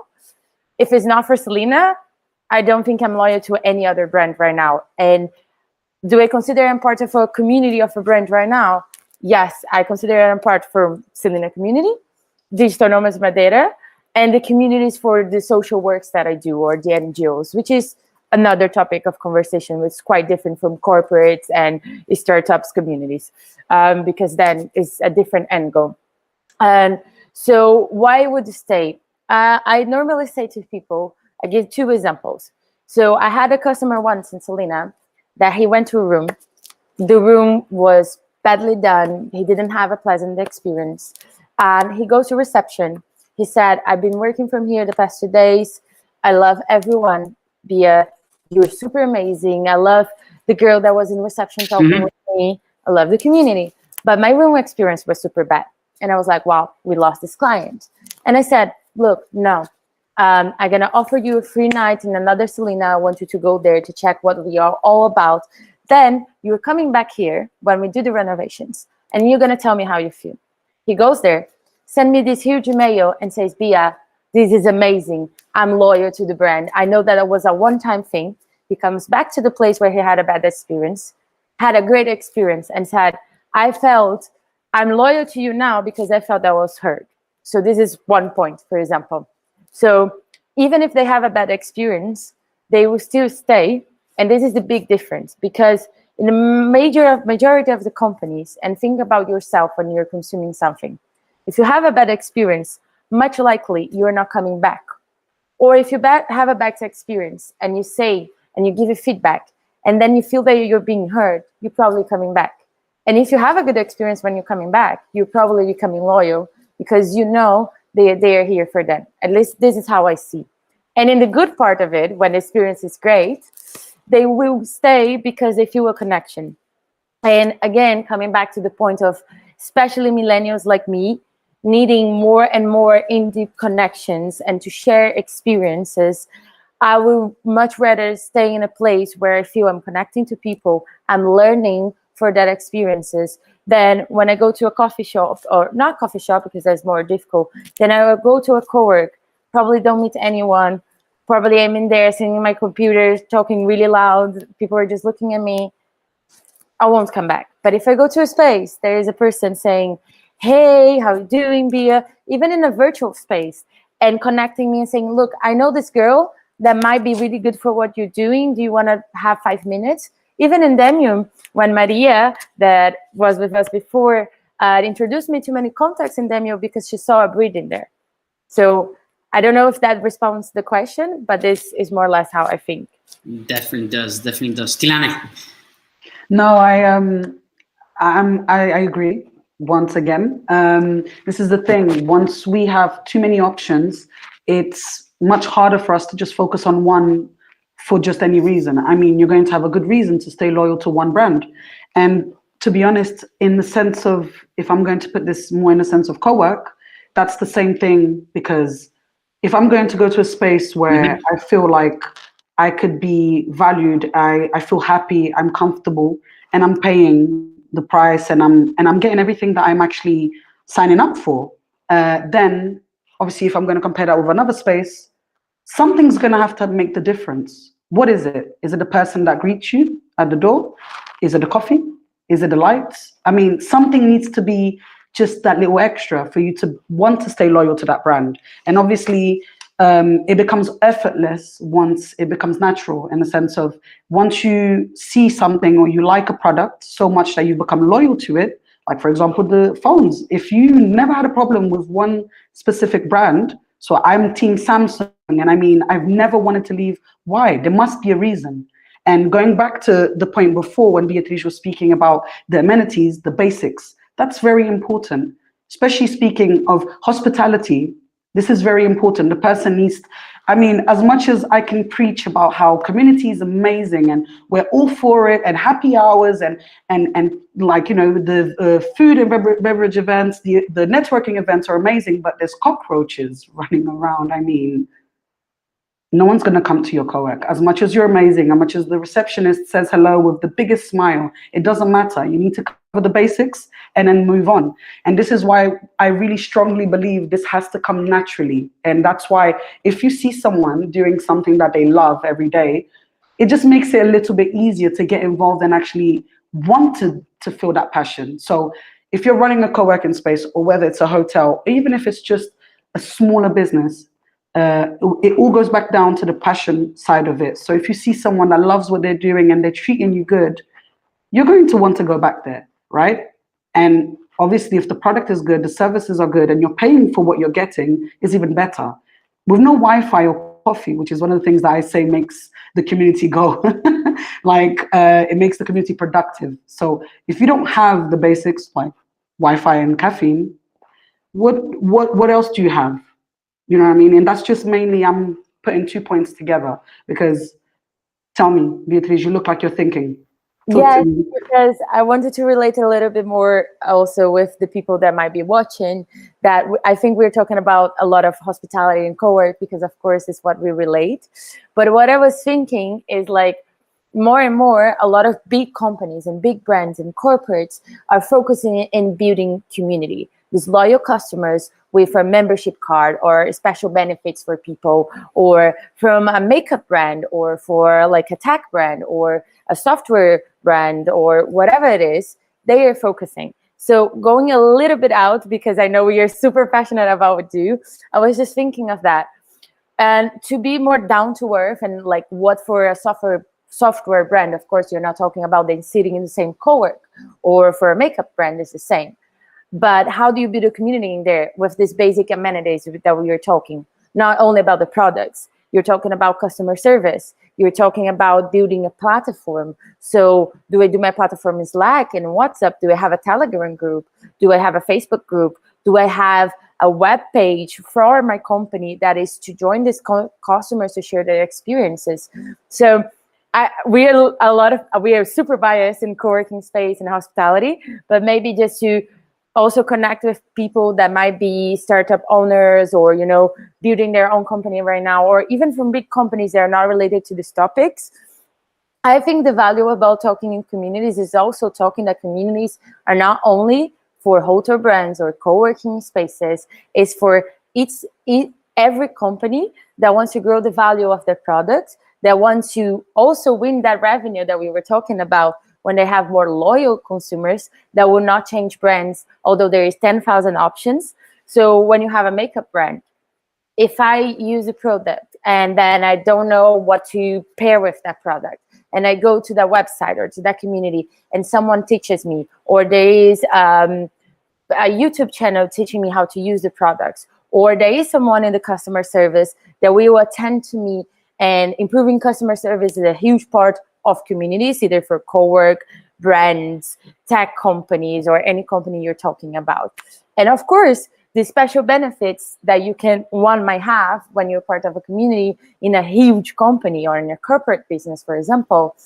If it's not for Selina, I don't think I'm loyal to any other brand right now. And do I consider I'm part of a community of a brand right now? Yes, I consider I'm part from Selina community, Digital Nomads Madeira, and the communities for the social works that I do, or the NGOs, which is another topic of conversation, which is quite different from corporates and startups communities, because then it's a different angle. And so why would you stay? I normally say to people, I give 2 examples. So I had a customer once in Selina that he went to a room. The room was badly done. He didn't have a pleasant experience. And he goes to reception. He said, I've been working from here the past 2 days. I love everyone. Bia, you're super amazing. I love the girl that was in reception talking with me. I love the community. But my room experience was super bad. And I was like, wow, we lost this client. And I said, look, no. I'm going to offer you a free night in another Selina. I want you to go there to check what we are all about. Then you're coming back here when we do the renovations, and you're going to tell me how you feel. He goes there, send me this huge email and says, Bia, this is amazing. I'm loyal to the brand. I know that it was a one-time thing. He comes back to the place where he had a bad experience, had a great experience, and said, I felt I'm loyal to you now because I felt I was hurt. So this is one point, for example. So even if they have a bad experience, they will still stay. And this is the big difference, because in the majority of the companies, and think about yourself when you're consuming something, if you have a bad experience, much likely you're not coming back. Or if you have a bad experience and you say, and you give a feedback, and then you feel that you're being heard, you're probably coming back. And if you have a good experience when you're coming back, you're probably becoming loyal, because you know they are here for them. At least this is how I see. And in the good part of it, when the experience is great, they will stay because they feel a connection. And again, coming back to the point of especially millennials like me, needing more and more in-deep connections and to share experiences, I will much rather stay in a place where I feel I'm connecting to people, I'm learning for that experiences, than when I go to a coffee shop, or not coffee shop because that's more difficult, then I will go to a co-work, probably don't meet anyone, probably I'm in there sitting in my computer, talking really loud, people are just looking at me, I won't come back. But if I go to a space, there is a person saying, hey, how you doing, Bia? Even in a virtual space, and connecting me and saying, look, I know this girl that might be really good for what you're doing. Do you want to have 5 minutes? Even in Demium, when Maria, that was with us before, introduced me to many contacts in Demium because she saw a breed in there. So I don't know if that responds to the question, but this is more or less how I think. Definitely does. Definitely does. Tilane. No, I agree. Once again, this is the thing. Once we have too many options, it's much harder for us to just focus on one for just any reason. I mean, you're going to have a good reason to stay loyal to one brand. And to be honest, in the sense of, if I'm going to put this more in a sense of co-work, that's the same thing, because if I'm going to go to a space where I feel like I could be valued, I feel happy, I'm comfortable, and I'm paying the price, and I'm getting everything that I'm actually signing up for, then obviously if I'm going to compare that with another space, something's going to have to make the difference. What is it? Is it the person that greets you? at the door? Is it the coffee? Is it the lights? I mean, something needs to be just that little extra for you to want to stay loyal to that brand. And obviously, it becomes effortless once it becomes natural, in the sense of once you see something or you like a product so much that you become loyal to it. Like, for example, the phones. If you never had a problem with one specific brand, so I'm Team Samsung, and I mean, I've never wanted to leave. Why? There must be a reason. And going back to the point before when Beatriz was speaking about the amenities, the basics, that's very important, especially speaking of hospitality. This is very important. The person needs, I mean, as much as I can preach about how community is amazing and we're all for it, and happy hours and like, you know, the food and beverage events, the networking events are amazing, but there's cockroaches running around. I mean, no one's going to come to your co-work. As much as you're amazing, as much as the receptionist says hello with the biggest smile, it doesn't matter. You need to cover the basics and then move on. And this is why I really strongly believe this has to come naturally. And that's why if you see someone doing something that they love every day, it just makes it a little bit easier to get involved and actually want to feel that passion. So if you're running a co-working space, or whether it's a hotel, even if it's just a smaller business, it all goes back down to the passion side of it. So if you see someone that loves what they're doing and they're treating you good, you're going to want to go back there, right? And obviously, if the product is good, the services are good, and you're paying for what you're getting, is even better. With no Wi-Fi or coffee, which is one of the things that I say makes the community go, like it makes the community productive. So if you don't have the basics like Wi-Fi and caffeine, what else do you have? You know what I mean? And that's just mainly, I'm putting 2 points together, because tell me, Beatriz, you look like you're thinking. Yeah, because I wanted to relate a little bit more also with the people that might be watching, that I think we're talking about a lot of hospitality and co-work because, of course, it's what we relate. But what I was thinking is, like, more and more, a lot of big companies and big brands and corporates are focusing in building community. These loyal customers with a membership card or special benefits for people, or from a makeup brand, or for like a tech brand or a software brand, or whatever it is, they are focusing. So going a little bit out, because I know you're super passionate about what you do, I was just thinking of that. And to be more down to earth, and like what for a software brand, of course, you're not talking about them sitting in the same co-work, or for a makeup brand, it's the same. But how do you build a community in there with these basic amenities that we are talking? Not only about the products, you're talking about customer service. You're talking about building a platform. So do I do my platform in Slack and WhatsApp? Do I have a Telegram group? Do I have a Facebook group? Do I have a web page for my company that is to join these customers to share their experiences? So we are super biased in co-working space and hospitality, but maybe just to also connect with people that might be startup owners, or, you know, building their own company right now, or even from big companies that are not related to these topics. I think the value about talking in communities is also talking that communities are not only for hotel brands or co-working spaces, it's for every company that wants to grow the value of their product, that wants to also win that revenue that we were talking about, when they have more loyal consumers that will not change brands, although there is 10,000 options. So when you have a makeup brand, if I use a product and then I don't know what to pair with that product, and I go to that website or to that community and someone teaches me, or there is a YouTube channel teaching me how to use the products, or there is someone in the customer service that will attend to me, and improving customer service is a huge part of communities, either for co-work, brands, tech companies, or any company you're talking about. And of course, the special benefits that one might have when you're part of a community in a huge company or in a corporate business, for example.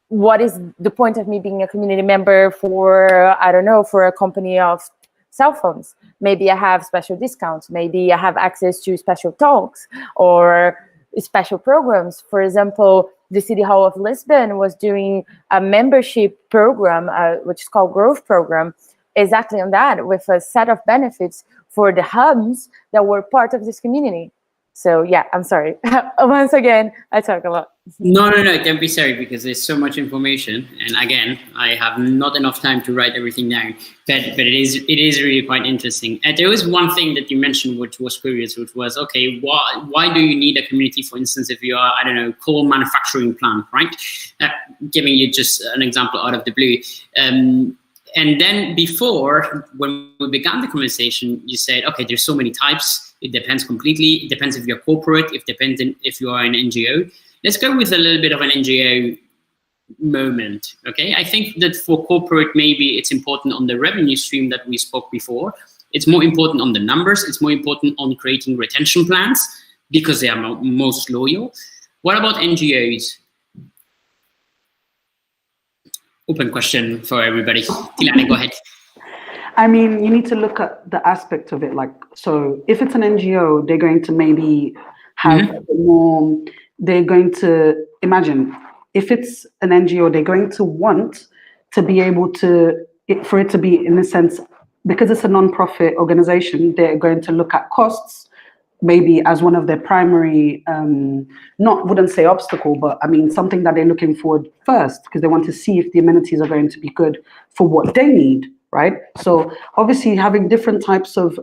What is the point of me being a community member for, I don't know, for a company of cell phones? Maybe I have special discounts. Maybe I have access to special talks or special programs. For example, the City Hall of Lisbon was doing a membership program, which is called Growth Program, exactly on that, with a set of benefits for the hubs that were part of this community. So yeah, I'm sorry. Once again, I talk a lot. No, don't be sorry, because there's so much information, and again, I have not enough time to write everything down. But it is really quite interesting. And there was one thing that you mentioned which was curious, which was, okay, why do you need a community? For instance, if you are, I don't know, coal manufacturing plant, right? Giving you just an example out of the blue. And then before, when we began the conversation, you said, okay, there's so many types. It depends completely. It depends if you're corporate. It depends if you are an NGO. Let's go with a little bit of an NGO moment, okay? I think that for corporate, maybe it's important on the revenue stream that we spoke before. It's more important on the numbers. It's more important on creating retention plans because they are most loyal. What about NGOs? Open question for everybody. Tilane, go ahead. I mean, you need to look at the aspect of it. Like, so if it's an NGO, they're going to maybe have a bit more. They're going to imagine if it's an NGO, they're going to want to be able to, for it to be in a sense, because it's a non-profit organization, they're going to look at costs maybe as one of their primary, wouldn't say obstacle, but I mean, something that they're looking for first, because they want to see if the amenities are going to be good for what they need, right? So obviously having different types of,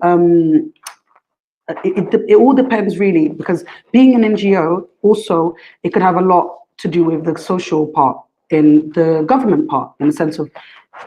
it all depends really, because being an NGO also, it could have a lot to do with the social part in the government part, in the sense of,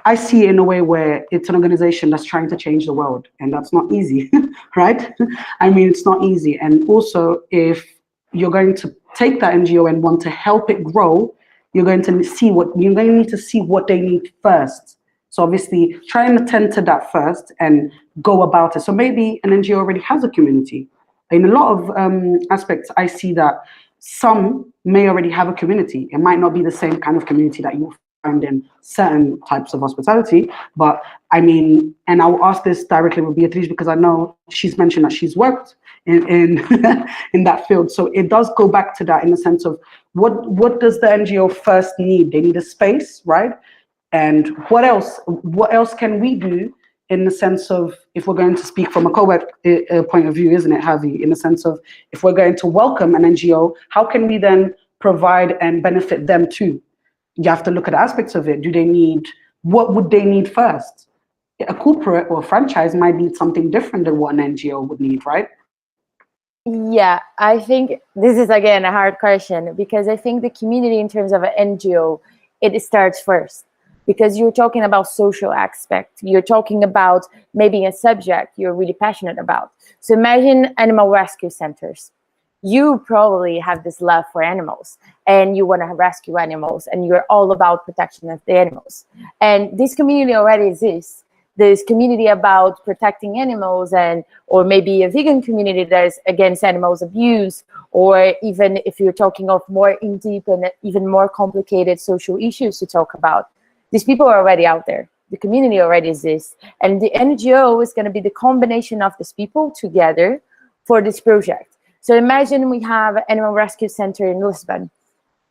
I see it in a way where it's an organization that's trying to change the world, and that's not easy, right? I mean, it's not easy. And also, if you're going to take that NGO and want to help it grow, you're going to need to see what they need first. So obviously, try and attend to that first and go about it. So maybe an NGO already has a community. In a lot of aspects, I see that some may already have a community. It might not be the same kind of community that you find in certain types of hospitality, but I mean, and I'll ask this directly with Beatriz because I know she's mentioned that she's worked in in that field. So it does go back to that in the sense of what does the NGO first need? They need a space, right? And what else can we do in the sense of, if we're going to speak from a co-work point of view, isn't it, Javi? In the sense of, if we're going to welcome an NGO, how can we then provide and benefit them too? You have to look at aspects of it. What would they need first? A corporate or a franchise might need something different than what an NGO would need, right? Yeah, I think this is, again, a hard question, because I think the community in terms of an NGO, it starts first. Because you're talking about social aspect, you're talking about maybe a subject you're really passionate about. So imagine animal rescue centers. You probably have this love for animals and you want to rescue animals and you're all about protection of the animals. And this community already exists. This community about protecting animals, or maybe a vegan community that is against animals abuse, or even if you're talking of more in deep and even more complicated social issues to talk about. These people are already out there. The community already exists. And the NGO is going to be the combination of these people together for this project. So imagine we have an animal rescue center in Lisbon.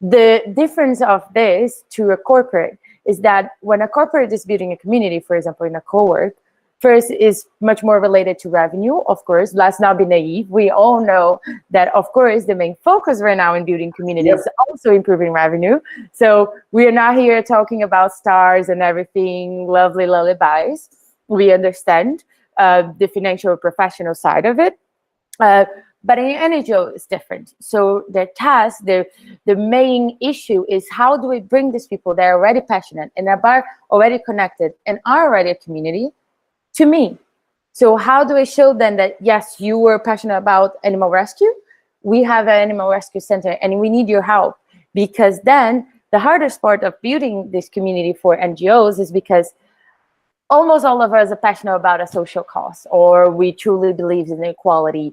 The difference of this to a corporate is that when a corporate is building a community, for example, in a co-work, first is much more related to revenue, of course. Let's not be naive. We all know that, of course, the main focus right now in building community is also improving revenue. So we are not here talking about stars and everything, lovely lullabies. We understand the financial or professional side of it. But in NGO, it's different. So their task, the main issue is, how do we bring these people that are already passionate and are already connected and are already a community to me? So how do I show them that, yes, you were passionate about animal rescue? We have an animal rescue center and we need your help. Because then the hardest part of building this community for NGOs is because almost all of us are passionate about a social cause, or we truly believe in equality.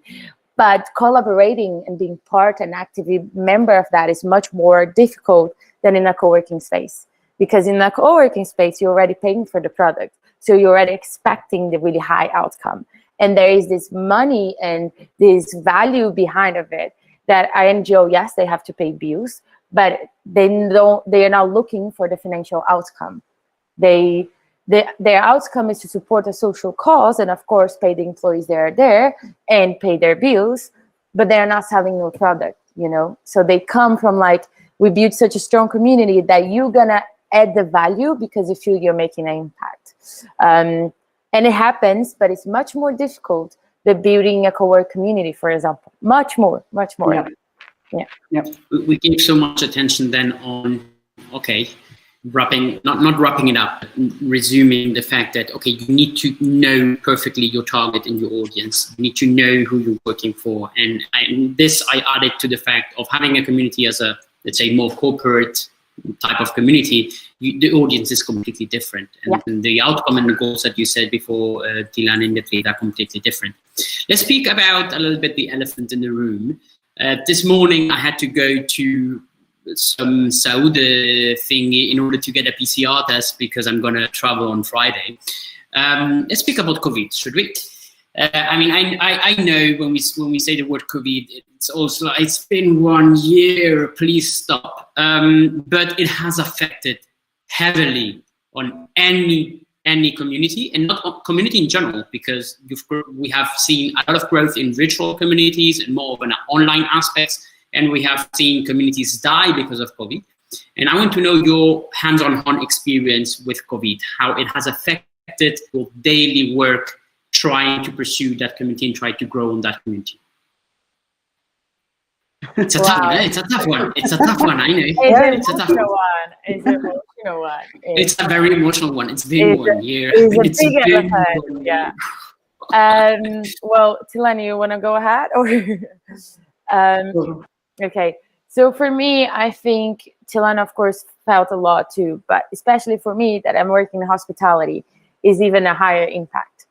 But collaborating and being part and active member of that is much more difficult than in a co-working space. Because in a co-working space, you're already paying for the product. So you're already expecting the really high outcome. And there is this money and this value behind of it that NGO, yes, they have to pay bills, but they are not looking for the financial outcome. Their outcome is to support a social cause and, of course, pay the employees that are there and pay their bills, but they are not selling no product. you know? So they come from like, we build such a strong community that you're gonna add the value because you feel you're making an impact. And it happens, but it's much more difficult than building a co-work community, for example. Much more. Yeah. We gave so much attention then on, okay, not wrapping it up, but resuming the fact that, okay, you need to know perfectly your target and your audience. You need to know who you're working for. And I added to the fact of having a community as a, let's say, more corporate type of community, the audience is completely different. And the outcome and the goals that you said before, Tilane and Beatriz, are completely different. Let's speak about a little bit the elephant in the room. This morning, I had to go to some Saudi thing in order to get a PCR test because I'm going to travel on Friday. Let's speak about COVID, should we? I mean, I know when we say the word COVID, it's also, it's been 1 year, please stop. But it has affected heavily on any community, and not community in general, because we have seen a lot of growth in virtual communities and more of an online aspects, and we have seen communities die because of COVID. And I want to know your hands-on experience with COVID, how it has affected your daily work trying to pursue that community and try to grow in that community. It's a tough one. It's a tough one. It's a tough one. I know. It's a tough one. It's an emotional one. It's a very emotional one. It's been 1 year. It's a big elephant. Yeah. Well, Tilane, you want to go ahead? Or okay. So for me, I think Tilane, of course, felt a lot too, but especially for me, that I'm working in hospitality, is even a higher impact.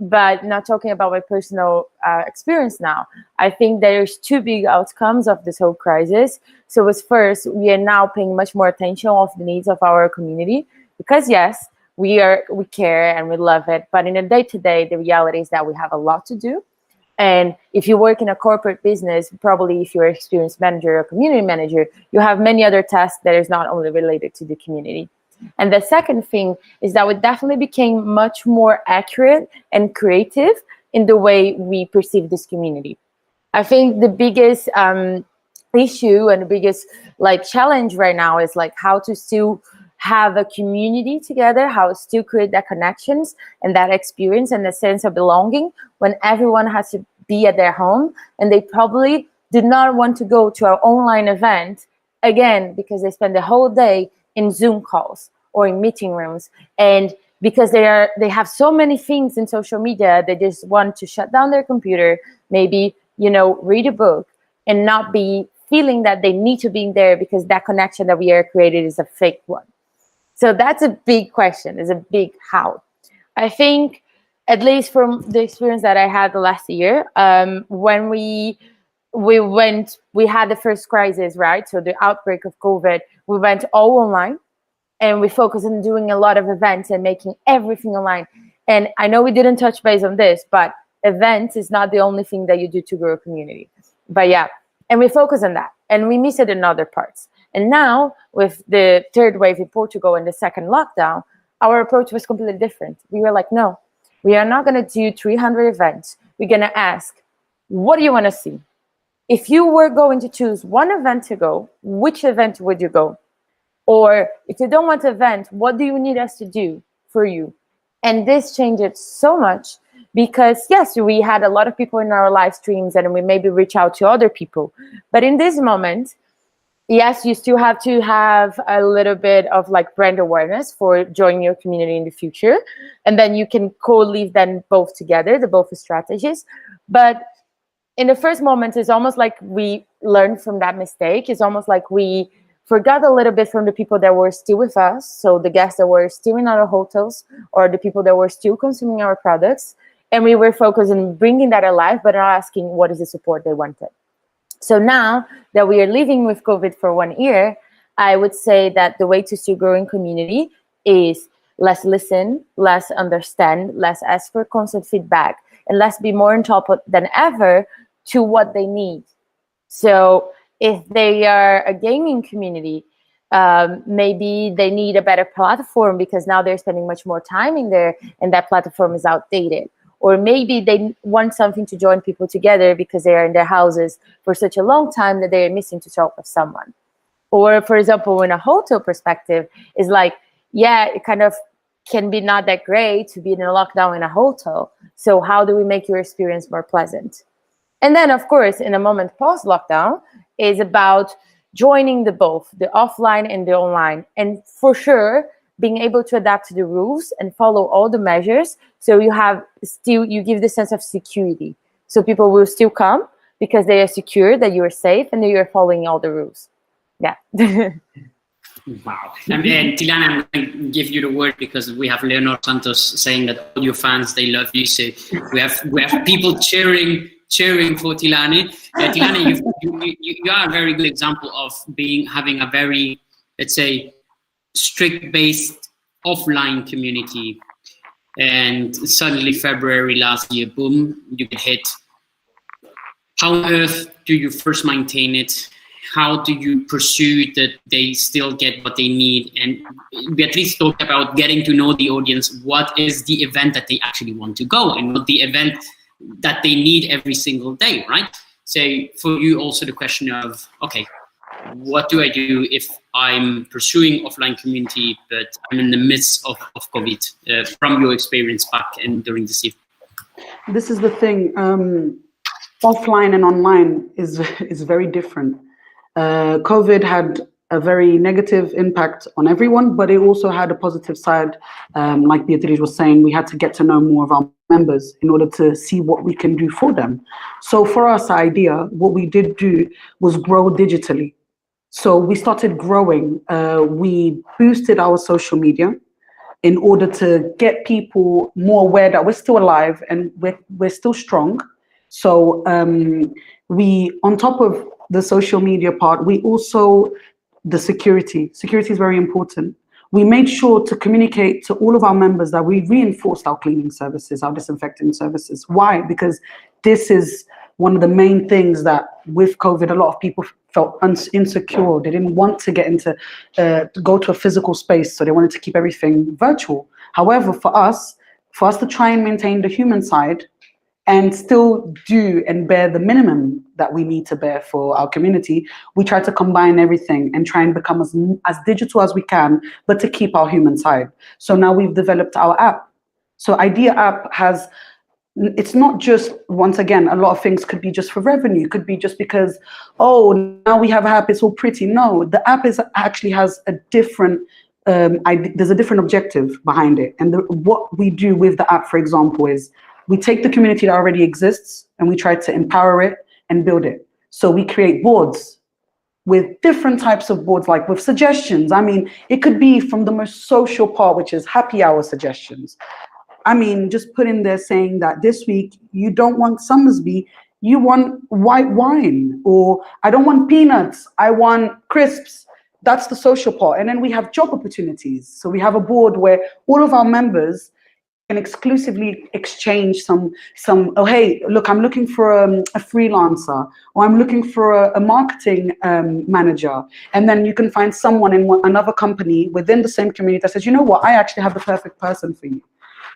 But not talking about my personal experience now, I think there's two big outcomes of this whole crisis. So as first, we are now paying much more attention of the needs of our community, because yes, we care and we love it. But in a day-to-day, the reality is that we have a lot to do. And if you work in a corporate business, probably if you're an experienced manager or community manager, you have many other tasks that is not only related to the community. And the second thing is that we definitely became much more accurate and creative in the way we perceive this community. I think the biggest issue and the biggest challenge right now is how to still have a community together, how to still create that connections and that experience and the sense of belonging when everyone has to be at their home and they probably did not want to go to an online event again because they spend the whole day in Zoom calls or in meeting rooms, and because they have so many things in social media, they just want to shut down their computer, maybe read a book, and not be feeling that they need to be there because that connection that we are created is a fake one. So that's a big question. Is a big how. I think, at least from the experience that I had the last year, when we had the first crisis, right? So the outbreak of COVID, we went all online. And we focus on doing a lot of events and making everything online. And I know we didn't touch base on this, but events is not the only thing that you do to grow a community. But yeah, and we focus on that. And we miss it in other parts. And now, with the third wave in Portugal and the second lockdown, our approach was completely different. We were like, no, we are not going to do 300 events. We're going to ask, what do you want to see? If you were going to choose one event to go, which event would you go? Or if you don't want an event, what do you need us to do for you? And this changed so much because, yes, we had a lot of people in our live streams and we maybe reach out to other people. But in this moment, yes, you still have to have a little bit of brand awareness for joining your community in the future. And then you can co-live them both together, the both strategies. But in the first moment, it's almost like we learned from that mistake. It's almost like we forgot a little bit from the people that were still with us, so the guests that were still in our hotels or the people that were still consuming our products, and we were focused on bringing that alive, but not asking what is the support they wanted. So now that we are living with COVID for 1 year, I would say that the way to still grow in community is let's listen, let's understand, let's ask for constant feedback, and let's be more on top than ever to what they need. So if they are a gaming community, maybe they need a better platform because now they're spending much more time in there and that platform is outdated. or maybe they want something to join people together because they are in their houses for such a long time that they are missing to talk with someone. Or, for example, in a hotel perspective, is like, yeah, it kind of can be not that great to be in a lockdown in a hotel. So how do we make your experience more pleasant? And then, of course, in a moment post-lockdown is about joining the both, the offline and the online. And for sure, being able to adapt to the rules and follow all the measures. So you give the sense of security. So people will still come because they are secure that you are safe and that you are following all the rules. Yeah. Wow. And Tilane, I'm going to give you the word because we have Leonor Santos saying that all your fans, they love you. So we have people cheering for Tilane. Tilane, you are a very good example of having a very, let's say, strict-based offline community. And suddenly February last year, boom, you get hit. How on earth do you first maintain it? How do you pursue that they still get what they need? And Beatriz talked about getting to know the audience. What is the event that they actually want to go and not the event that they need every single day, right? So for you also the question of, okay, what do I do if I'm pursuing offline community, but I'm in the midst of COVID, from your experience back and during this year? This is the thing, offline and online is very different. COVID had a very negative impact on everyone, but it also had a positive side. Like Beatriz was saying, we had to get to know more of our members in order to see what we can do for them. So for us, idea, what we did do was grow digitally. So we started growing. We boosted our social media in order to get people more aware that we're still alive and we're still strong. So we, on top of the social media part, we also, the security is very important. We made sure to communicate to all of our members that we reinforced our cleaning services, our disinfecting services. Why? Because this is one of the main things that with COVID, a lot of people felt insecure. They didn't want to get into, go to a physical space. So they wanted to keep everything virtual. However, for us to try and maintain the human side, and still do and bear the minimum that we need to bear for our community, we try to combine everything and try and become as digital as we can, but to keep our human side. So now we've developed our app. So Idea app has, it's not just, once again, a lot of things could be just for revenue, could be just because, oh, now we have an app, it's all pretty. No, the app actually has a different, there's a different objective behind it. And what we do with the app, for example, is we take the community that already exists and we try to empower it and build it. So we create boards with different types of boards, like with suggestions. I mean, it could be from the most social part, which is happy hour suggestions. I mean, just put in there saying that this week you don't want Summersby, you want white wine, or I don't want peanuts, I want crisps. That's the social part. And then we have job opportunities. So we have a board where all of our members can exclusively exchange some, oh, hey, look, I'm looking for a freelancer, or I'm looking for a marketing manager. And then you can find someone in another company within the same community that says, you know what, I actually have the perfect person for you.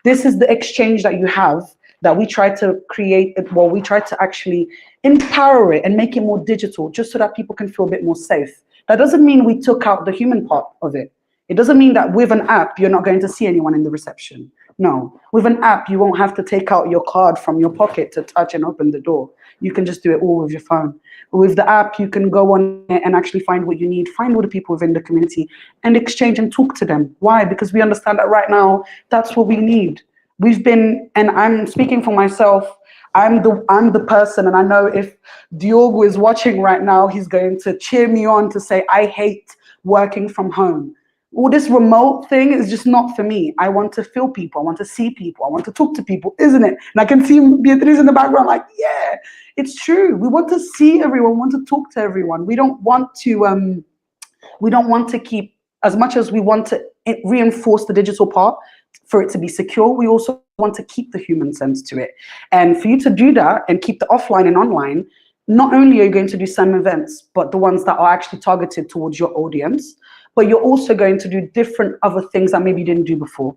This is the exchange that you have, that we try to create, well, we try to actually empower it and make it more digital, just so that people can feel a bit more safe. That doesn't mean we took out the human part of it. It doesn't mean that with an app, you're not going to see anyone in the reception. No, with an app, you won't have to take out your card from your pocket to touch and open the door. You can just do it all with your phone. With the app, you can go on and actually find what you need, find all the people within the community and exchange and talk to them. Why? Because we understand that right now, that's what we need. We've been, and I'm speaking for myself, I'm the person, and I know if Diogo is watching right now, he's going to cheer me on to say, I hate working from home. All this remote thing is just not for me. I want to feel people. I want to see people. I want to talk to people, isn't it? And I can see Beatriz in the background like, yeah, it's true. We want to see everyone, we want to talk to everyone. We don't want to keep, as much as we want to reinforce the digital part for it to be secure, we also want to keep the human sense to it. And for you to do that and keep the offline and online, not only are you going to do some events, but the ones that are actually targeted towards your audience, but you're also going to do different other things that maybe you didn't do before.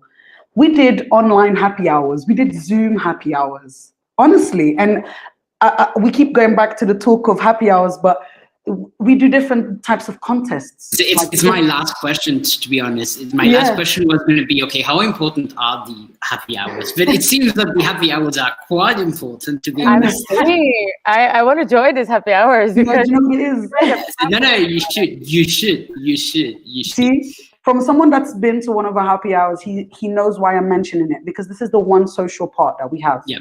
we did online happy hours. We did Zoom happy hours, honestly. And we keep going back to the talk of happy hours, but we do different types of contests. It's my last question, to be honest. My last question was going to be, okay, how important are the happy hours? But it seems that the happy hours are quite important, to be honest. I want to join these happy hours. Because you know what it is? No, you should. See, from someone that's been to one of our happy hours, he knows why I'm mentioning it, because this is the one social part that we have. Yeah.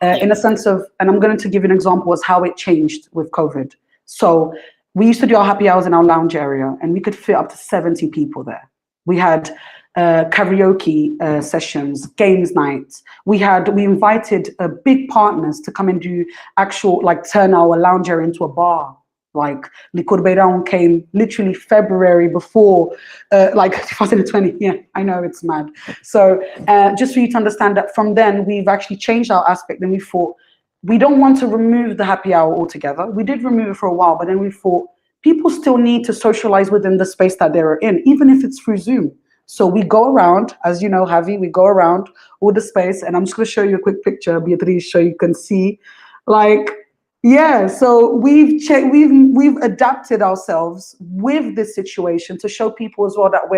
In a sense of, and I'm going to give you an example as how it changed with COVID. So we used to do our happy hours in our lounge area, and we could fit up to 70 people there. We had karaoke sessions, games nights. We invited big partners to come and do actual, like, turn our lounge area into a bar. Like Licor Beirão came literally February before, like 2020. Yeah, I know, it's mad. So just for you to understand that from then we've actually changed our aspect, and we thought we don't want to remove the happy hour altogether. We did remove it for a while, but then we thought people still need to socialize within the space that they're in, even if it's through Zoom. So we go around, as you know, Javi, we go around all the space, and I'm just going to show you a quick picture, Beatriz, so you can see, like, yeah, so we've adapted ourselves with this situation to show people as well that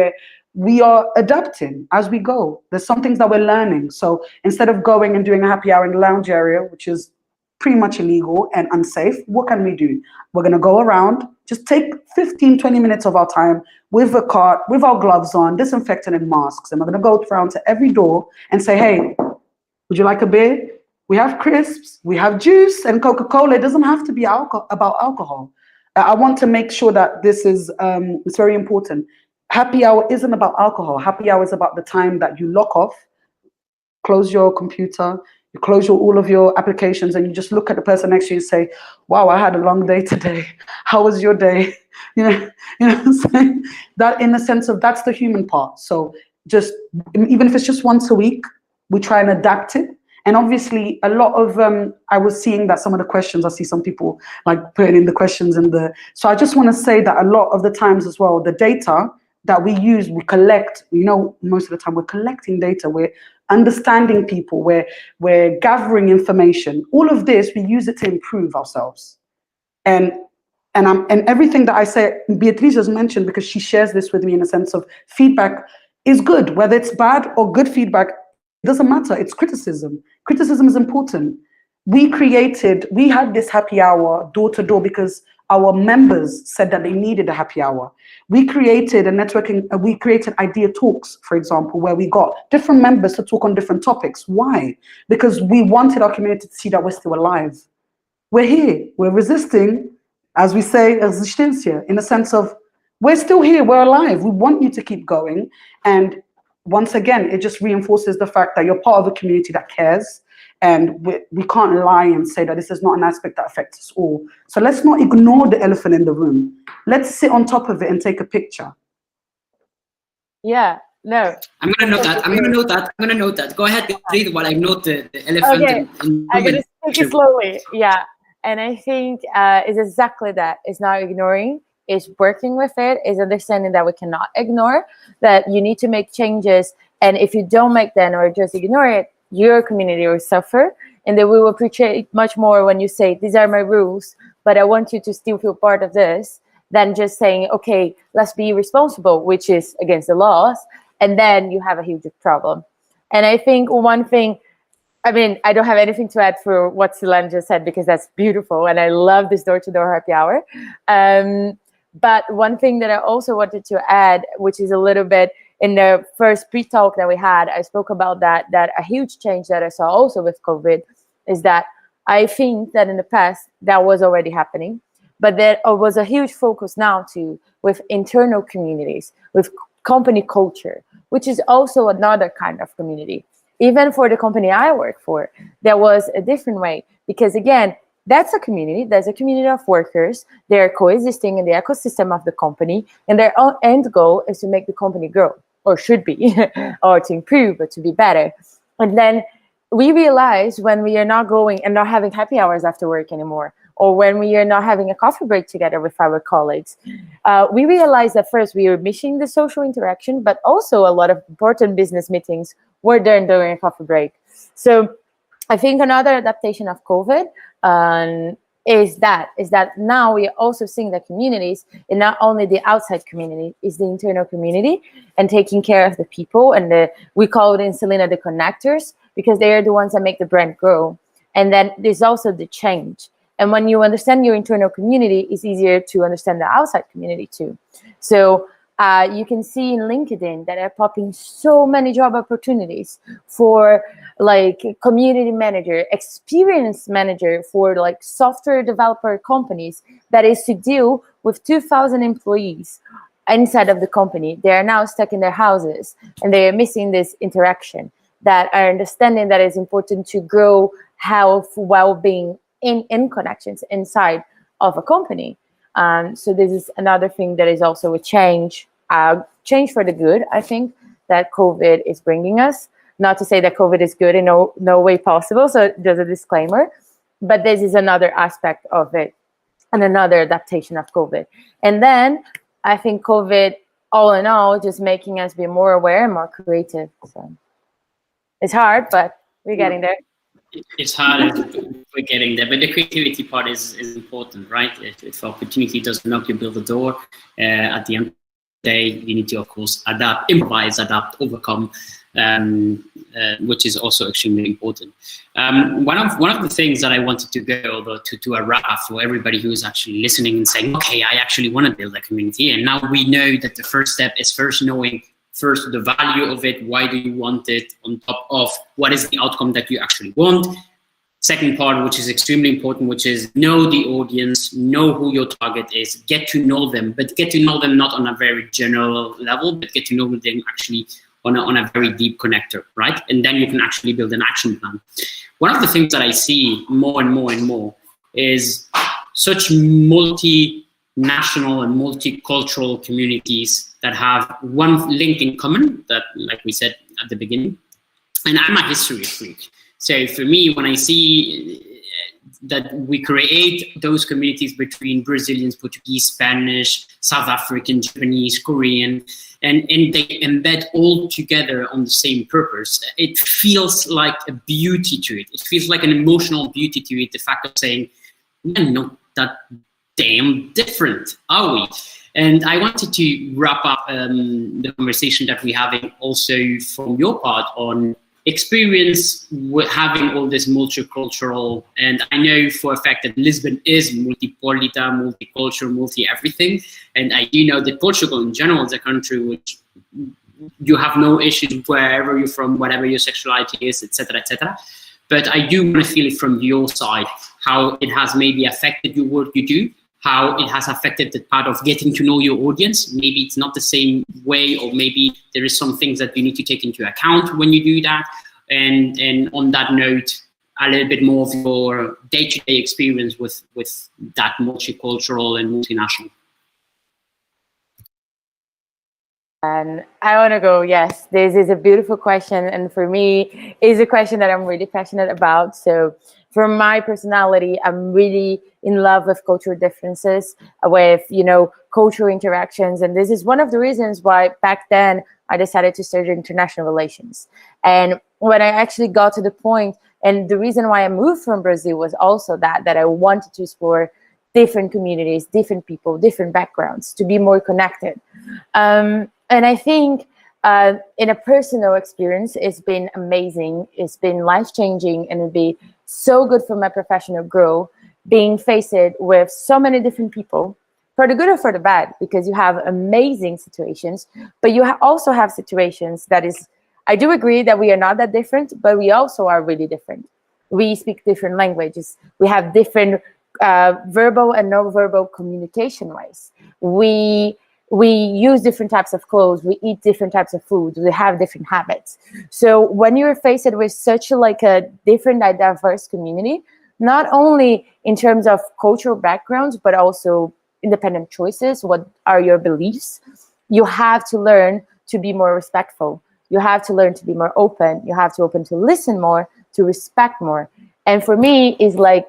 we are adapting as we go. There's some things that we're learning. So instead of going and doing a happy hour in the lounge area, which is pretty much illegal and unsafe, what can we do? We're going to go around, just take 15, 20 minutes of our time with a cart, with our gloves on, disinfectant and masks. And we're going to go around to every door and say, hey, would you like a beer? We have crisps, we have juice and Coca-Cola. It doesn't have to be about alcohol. I want to make sure that this is, it's very important. Happy hour isn't about alcohol. Happy hour is about the time that you lock off, close your computer, you close all of your applications, and you just look at the person next to you and say, wow, I had a long day today. How was your day? You know what I'm saying? That, in the sense of, that's the human part. So just, even if it's just once a week, we try and adapt it. And obviously, a lot of, I was seeing that some of the questions, I see some people like putting in the questions so I just want to say that a lot of the times as well, the data that we use, we collect, most of the time we're collecting data, we're understanding people, we're gathering information. All of this, we use it to improve ourselves. And everything that I say, Beatriz has mentioned, because she shares this with me in a sense of feedback is good, whether it's bad or good feedback. It doesn't matter. It's criticism. Criticism is important. We had this happy hour door to door because our members said that they needed a happy hour. We created we created idea talks, for example, where we got different members to talk on different topics. Why? Because we wanted our community to see that we're still alive. We're here. We're resisting, as we say, resistencia, in the sense of we're still here. We're alive. We want you to keep going. And once again, it just reinforces the fact that you're part of a community that cares, and we can't lie and say that this is not an aspect that affects us all. So let's not ignore the elephant in the room. Let's sit on top of it and take a picture. Yeah, no. I'm going to note that. Go ahead, read while I note the elephant. Okay, I'm going to speak it slowly. Yeah, and I think it's exactly that. It's not ignoring. Is working with it, is understanding that we cannot ignore, that you need to make changes, and if you don't make them or just ignore it, your community will suffer, and they will appreciate much more when you say, these are my rules, but I want you to still feel part of this, than just saying, okay, let's be responsible, which is against the laws, and then you have a huge problem. And I think one thing, I mean, I don't have anything to add for what Selina just said, because that's beautiful, and I love this door-to-door happy hour. But one thing that I also wanted to add, which is a little bit in the first pre-talk that we had, I spoke about that a huge change that I saw also with COVID is that I think that in the past that was already happening, but there was a huge focus now too with internal communities, with company culture, which is also another kind of community. Even for the company I work for, there was a different way, because again, that's a community. There's a community of workers. They're coexisting in the ecosystem of the company, and their end goal is to make the company grow, or should be, or to improve, or to be better. And then we realize when we are not going and not having happy hours after work anymore, or when we are not having a coffee break together with our colleagues, we realize that first we are missing the social interaction, but also a lot of important business meetings were there during a coffee break. So I think another adaptation of COVID is that now we are also seeing the communities, and not only the outside community, is the internal community, and taking care of the people, and we call it in Selina the connectors, because they are the ones that make the brand grow. And then there's also the change. And when you understand your internal community, it's easier to understand the outside community too. So you can see in LinkedIn that are popping so many job opportunities for like community manager, experience manager for like software developer companies that is to deal with 2,000 employees inside of the company. They are now stuck in their houses and they are missing this interaction, that are understanding that it's important to grow health, well-being in connections inside of a company. So this is another thing that is also a change for the good, I think, that COVID is bringing us. Not to say that COVID is good in no way possible, so there's a disclaimer, but this is another aspect of it and another adaptation of COVID. And then I think COVID, all in all, just making us be more aware and more creative. So it's hard, but we're getting there. It's hard, we're getting there, but the creativity part is important, right? If opportunity doesn't knock, you build a door. At the end of the day, you need to, of course, adapt, improvise, adapt, overcome, which is also extremely important. One of the things that I wanted to go though to a wrap for everybody who is actually listening and saying, okay, I actually want to build a community, and now we know that the first step is knowing the value of it, why do you want it, on top of what is the outcome that you actually want. Second part, which is extremely important, which is know the audience, know who your target is, get to know them, but get to know them not on a very general level, but get to know them actually on a very deep connector, right? And then you can actually build an action plan. One of the things that I see more and more and more is such multinational and multicultural communities that have one link in common, that, like we said at the beginning, and I'm a history freak. So for me, when I see that we create those communities between Brazilians, Portuguese, Spanish, South African, Japanese, Korean, and they embed all together on the same purpose, it feels like a beauty to it. It feels like an emotional beauty to it, the fact of saying, we're not that damn different, are we? And I wanted to wrap up the conversation that we're having also from your part on experience with having all this multicultural, and I know for a fact that Lisbon is multipolita, multicultural, multi-everything, and I do know that Portugal in general is a country which you have no issues wherever you're from, whatever your sexuality is, etc., etc. But I do want to feel it from your side, how it has maybe affected your work you do, how it has affected the part of getting to know your audience. Maybe it's not the same way, or maybe there is some things that you need to take into account when you do that. And on that note, a little bit more of your day-to-day experience with that multicultural and multinational. And I want to go, yes, this is a beautiful question. And for me, it's a question that I'm really passionate about. So for my personality, I'm really in love with cultural differences, with, cultural interactions. And this is one of the reasons why back then I decided to study international relations. And when I actually got to the point, and the reason why I moved from Brazil was also that I wanted to explore different communities, different people, different backgrounds, to be more connected. And I think in a personal experience, it's been amazing. It's been life-changing, and it'll be so good for my professional growth, being faced with so many different people, for the good or for the bad, because you have amazing situations, but you also have situations that is, I do agree that we are not that different, but we also are really different. We speak different languages. We have different verbal and non-verbal communication ways. We use different types of clothes. We eat different types of food. We have different habits. So when you're faced with such a different, diverse community, not only in terms of cultural backgrounds, but also independent choices, what are your beliefs, you have to learn to be more respectful. You have to learn to be more open. You have to open to listen more, to respect more. And for me, it's like,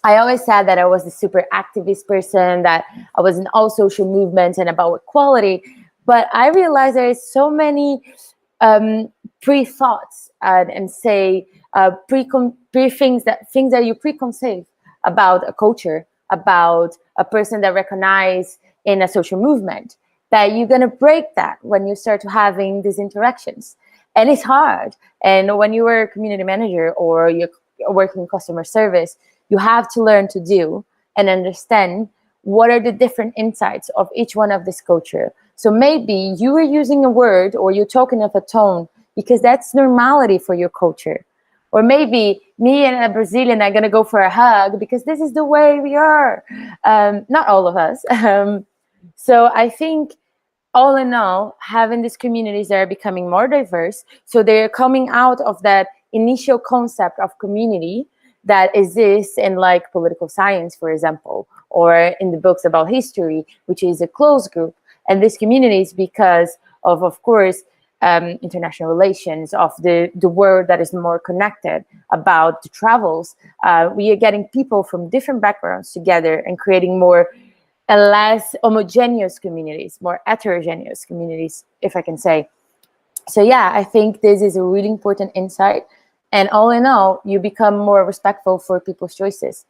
I always said that I was a super activist person, that I was in all social movements and about equality. But I realized there is so many pre-thoughts and say things that you preconceive about a culture, about a person that recognize in a social movement, that you're going to break that when you start having these interactions. And it's hard. And when you are a community manager or you're working in customer service, you have to learn to do and understand what are the different insights of each one of this culture. So maybe you are using a word or you're talking of a tone because that's normality for your culture. Or maybe me and a Brazilian are going to go for a hug because this is the way we are. Not all of us. So I think all in all, having these communities that are becoming more diverse, so they're coming out of that initial concept of community that exists in like political science, for example, or in the books about history, which is a closed group. And these communities, because of course, international relations, of the world that is more connected, about the travels, we are getting people from different backgrounds together and creating more and less homogeneous communities, more heterogeneous communities, if I can say. So yeah, I think this is a really important insight. And all in all, you become more respectful for people's choices.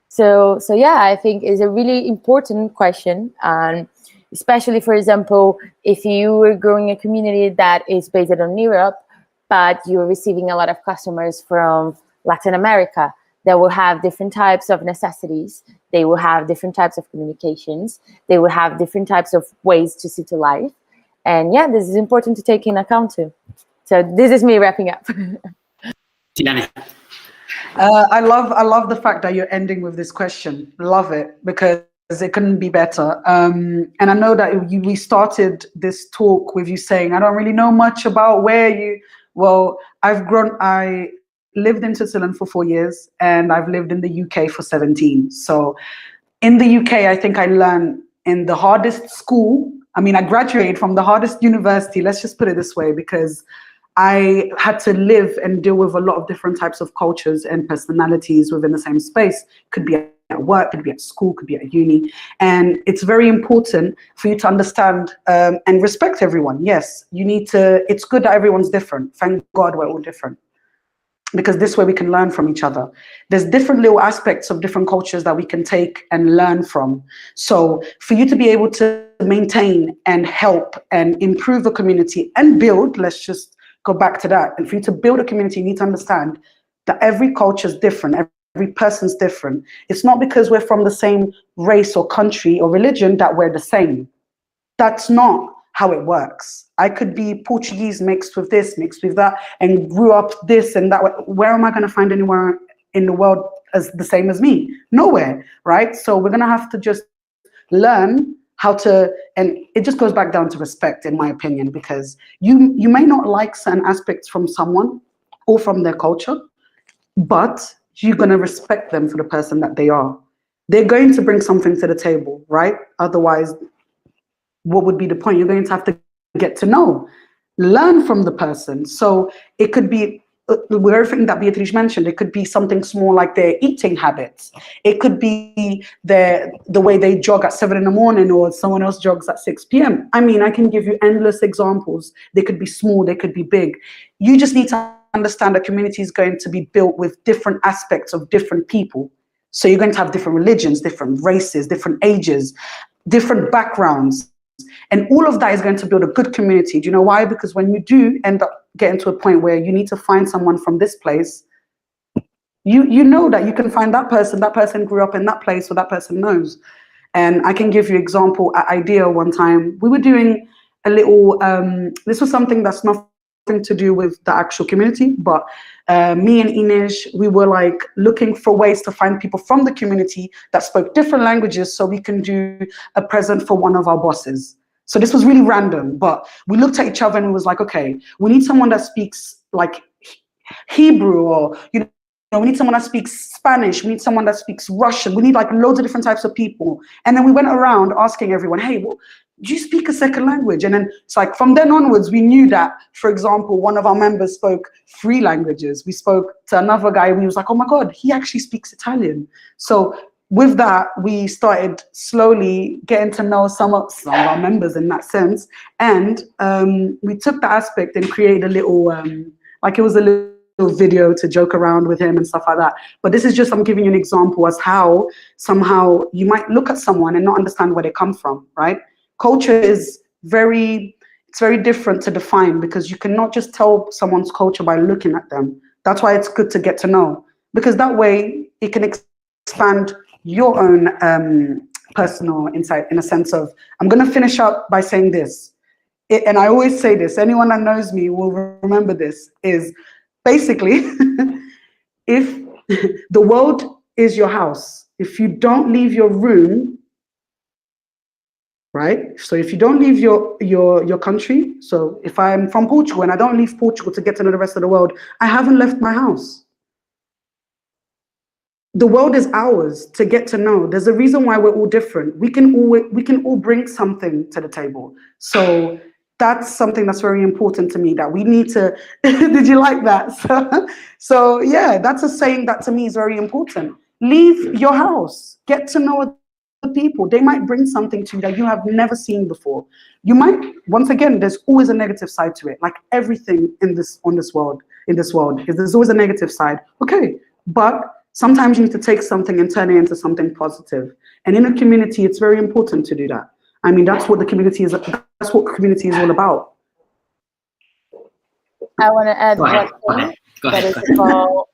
So yeah, I think is a really important question. Especially, for example, if you are growing a community that is based on Europe, but you're receiving a lot of customers from Latin America, that will have different types of necessities. They will have different types of communications. They will have different types of ways to see to life. And yeah, this is important to take in account too. So this is me wrapping up. Tilane. I love the fact that you're ending with this question. Love it, because it couldn't be better. And I know that we started this talk with you saying, I don't really know much about where you, well, I lived in Switzerland for 4 years and I've lived in the UK for 17. So in the UK, I think I learned in the hardest school. I mean, I graduated from the hardest university, let's just put it this way, because I had to live and deal with a lot of different types of cultures and personalities within the same space. Could be at work, could be at school, could be at uni. And it's very important for you to understand and respect everyone. Yes, you need to, it's good that everyone's different. Thank God we're all different, because this way we can learn from each other. There's different little aspects of different cultures that we can take and learn from. So for you to be able to maintain and help and improve a community and build, let's just go back to that. And for you to build a community, you need to understand that every culture is different. Every person's different. It's not because we're from the same race or country or religion that we're the same. That's not how it works. I could be Portuguese mixed with this, mixed with that, and grew up this and that way. Where am I going to find anywhere in the world as the same as me? Nowhere, right? So we're going to have to just learn how to, and it just goes back down to respect, in my opinion, because you may not like certain aspects from someone or from their culture, but you're going to respect them for the person that they are. They're going to bring something to the table, right? Otherwise, what would be the point? You're going to have to get to know, learn from the person. So it could be everything that Beatriz mentioned. It could be something small like their eating habits. It could be the way they jog at 7 a.m. or someone else jogs at 6 p.m. I mean, I can give you endless examples. They could be small, they could be big. You just need to understand that community is going to be built with different aspects of different people. So you're going to have different religions, different races, different ages, different backgrounds. And all of that is going to build a good community. Do you know why? Because when you do end up getting to a point where you need to find someone from this place, you know that you can find that person grew up in that place, or that person knows. And I can give you an example. At IDEA one time, we were doing a little, this was something that's nothing to do with the actual community, but me and Inês, we were like looking for ways to find people from the community that spoke different languages so we can do a present for one of our bosses. So this was really random, but we looked at each other and it was like, okay, we need someone that speaks like Hebrew, or, you know, we need someone that speaks Spanish, we need someone that speaks Russian, we need like loads of different types of people. And then we went around asking everyone, hey, well, do you speak a second language? And then it's like, from then onwards, we knew that, for example, one of our members spoke 3 languages. We spoke to another guy, we was like, oh my God, he actually speaks Italian. So with that, we started slowly getting to know some of our members in that sense. And we took the aspect and created a little, like it was a little video to joke around with him and stuff like that. But this is just, I'm giving you an example as how somehow you might look at someone and not understand where they come from, right? Culture is very different to define, because you cannot just tell someone's culture by looking at them. That's why it's good to get to know, because that way it can expand your own personal insight, in a sense of, I'm going to finish up by saying this. And I always say this, anyone that knows me will remember this, is basically, if the world is your house, if you don't leave your room, right? So if you don't leave your country, so if I'm from Portugal and I don't leave Portugal to get to know the rest of the world, I haven't left my house. The world is ours to get to know. There's a reason why we're all different. We can all bring something to the table. So that's something that's very important to me, that we need to, did you like that? So yeah, that's a saying that to me is very important. Leave your house, get to know the people. They might bring something to you that you have never seen before. You might, once again, there's always a negative side to it. Like everything in this world, there's always a negative side. Okay, but sometimes you need to take something and turn it into something positive. And in a community, it's very important to do that. I mean, that's what community is all about. I want to add one thing that is called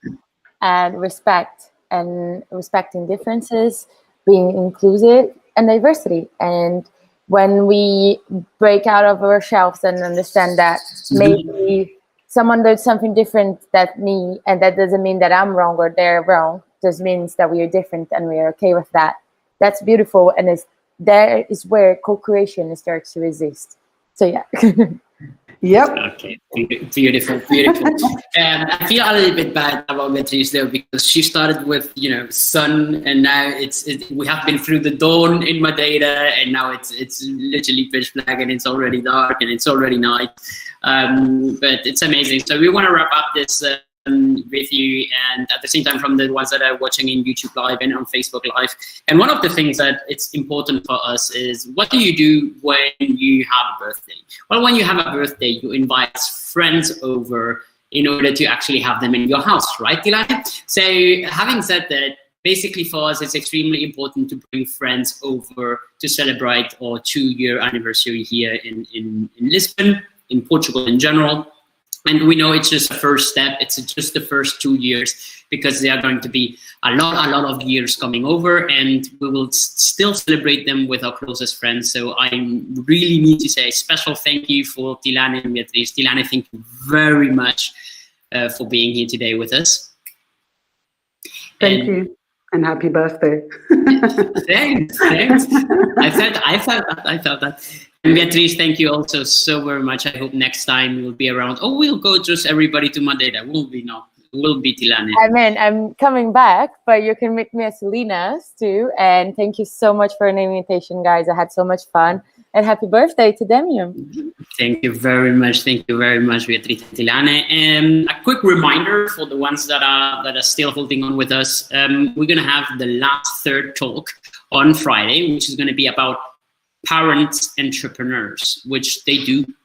respect, and respecting differences, being inclusive, and diversity. And when we break out of our shelves and understand that maybe someone does something different than me, and that doesn't mean that I'm wrong or they're wrong, just means that we are different and we are okay with that. That's beautiful, and there is where co-creation starts to exist. So yeah. Yep. Okay, beautiful. I feel a little bit bad about Beatriz though, because she started with sun, and now we have been through the dawn in Madeira, and now it's literally pitch black, and it's already dark, and it's already night. But it's amazing. So we want to wrap up this with you, and at the same time from the ones that are watching in YouTube Live and on Facebook Live. And one of the things that it's important for us is, what do you do when you have a birthday? Well, when you have a birthday, you invite friends over in order to actually have them in your house, right, Tilane? So having said that, basically for us, it's extremely important to bring friends over to celebrate our 2-year anniversary here in Lisbon, in Portugal in general. And we know it's just the first step. It's just the first 2 years, because there are going to be a lot of years coming over, and we will still celebrate them with our closest friends. So I really need to say a special thank you for Tilane and Beatriz. Tilane, thank you very much for being here today with us. Thank you, and happy birthday. Thanks. I felt that. And Beatriz, thank you also so very much. I hope next time you'll be around. Oh, we'll go just everybody to Madeira. We'll be Tilane. I mean, I'm coming back, but you can meet me at Selina's too. And thank you so much for an invitation, guys. I had so much fun. And happy birthday to Demium. Thank you very much. Thank you very much, Beatriz and Tilane. And a quick reminder for the ones that are still holding on with us. We're going to have the last third talk on Friday, which is going to be about parent entrepreneurs, which they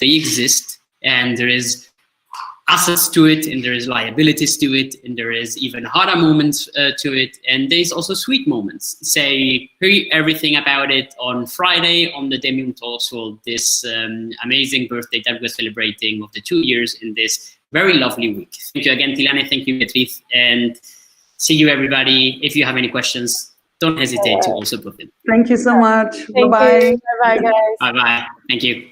exist, and there is assets to it, and there is liabilities to it, and there is even harder moments to it, and there's also sweet moments. So hear everything about it on Friday on the Demium Talks, for this amazing birthday that we're celebrating of the 2 years in this very lovely week. Thank you again, Tilane. Thank you, Beatriz, and see you, everybody. If you have any questions, don't hesitate to also put them. Thank you so much. Bye-bye. Bye-bye, guys. Bye-bye. Thank you.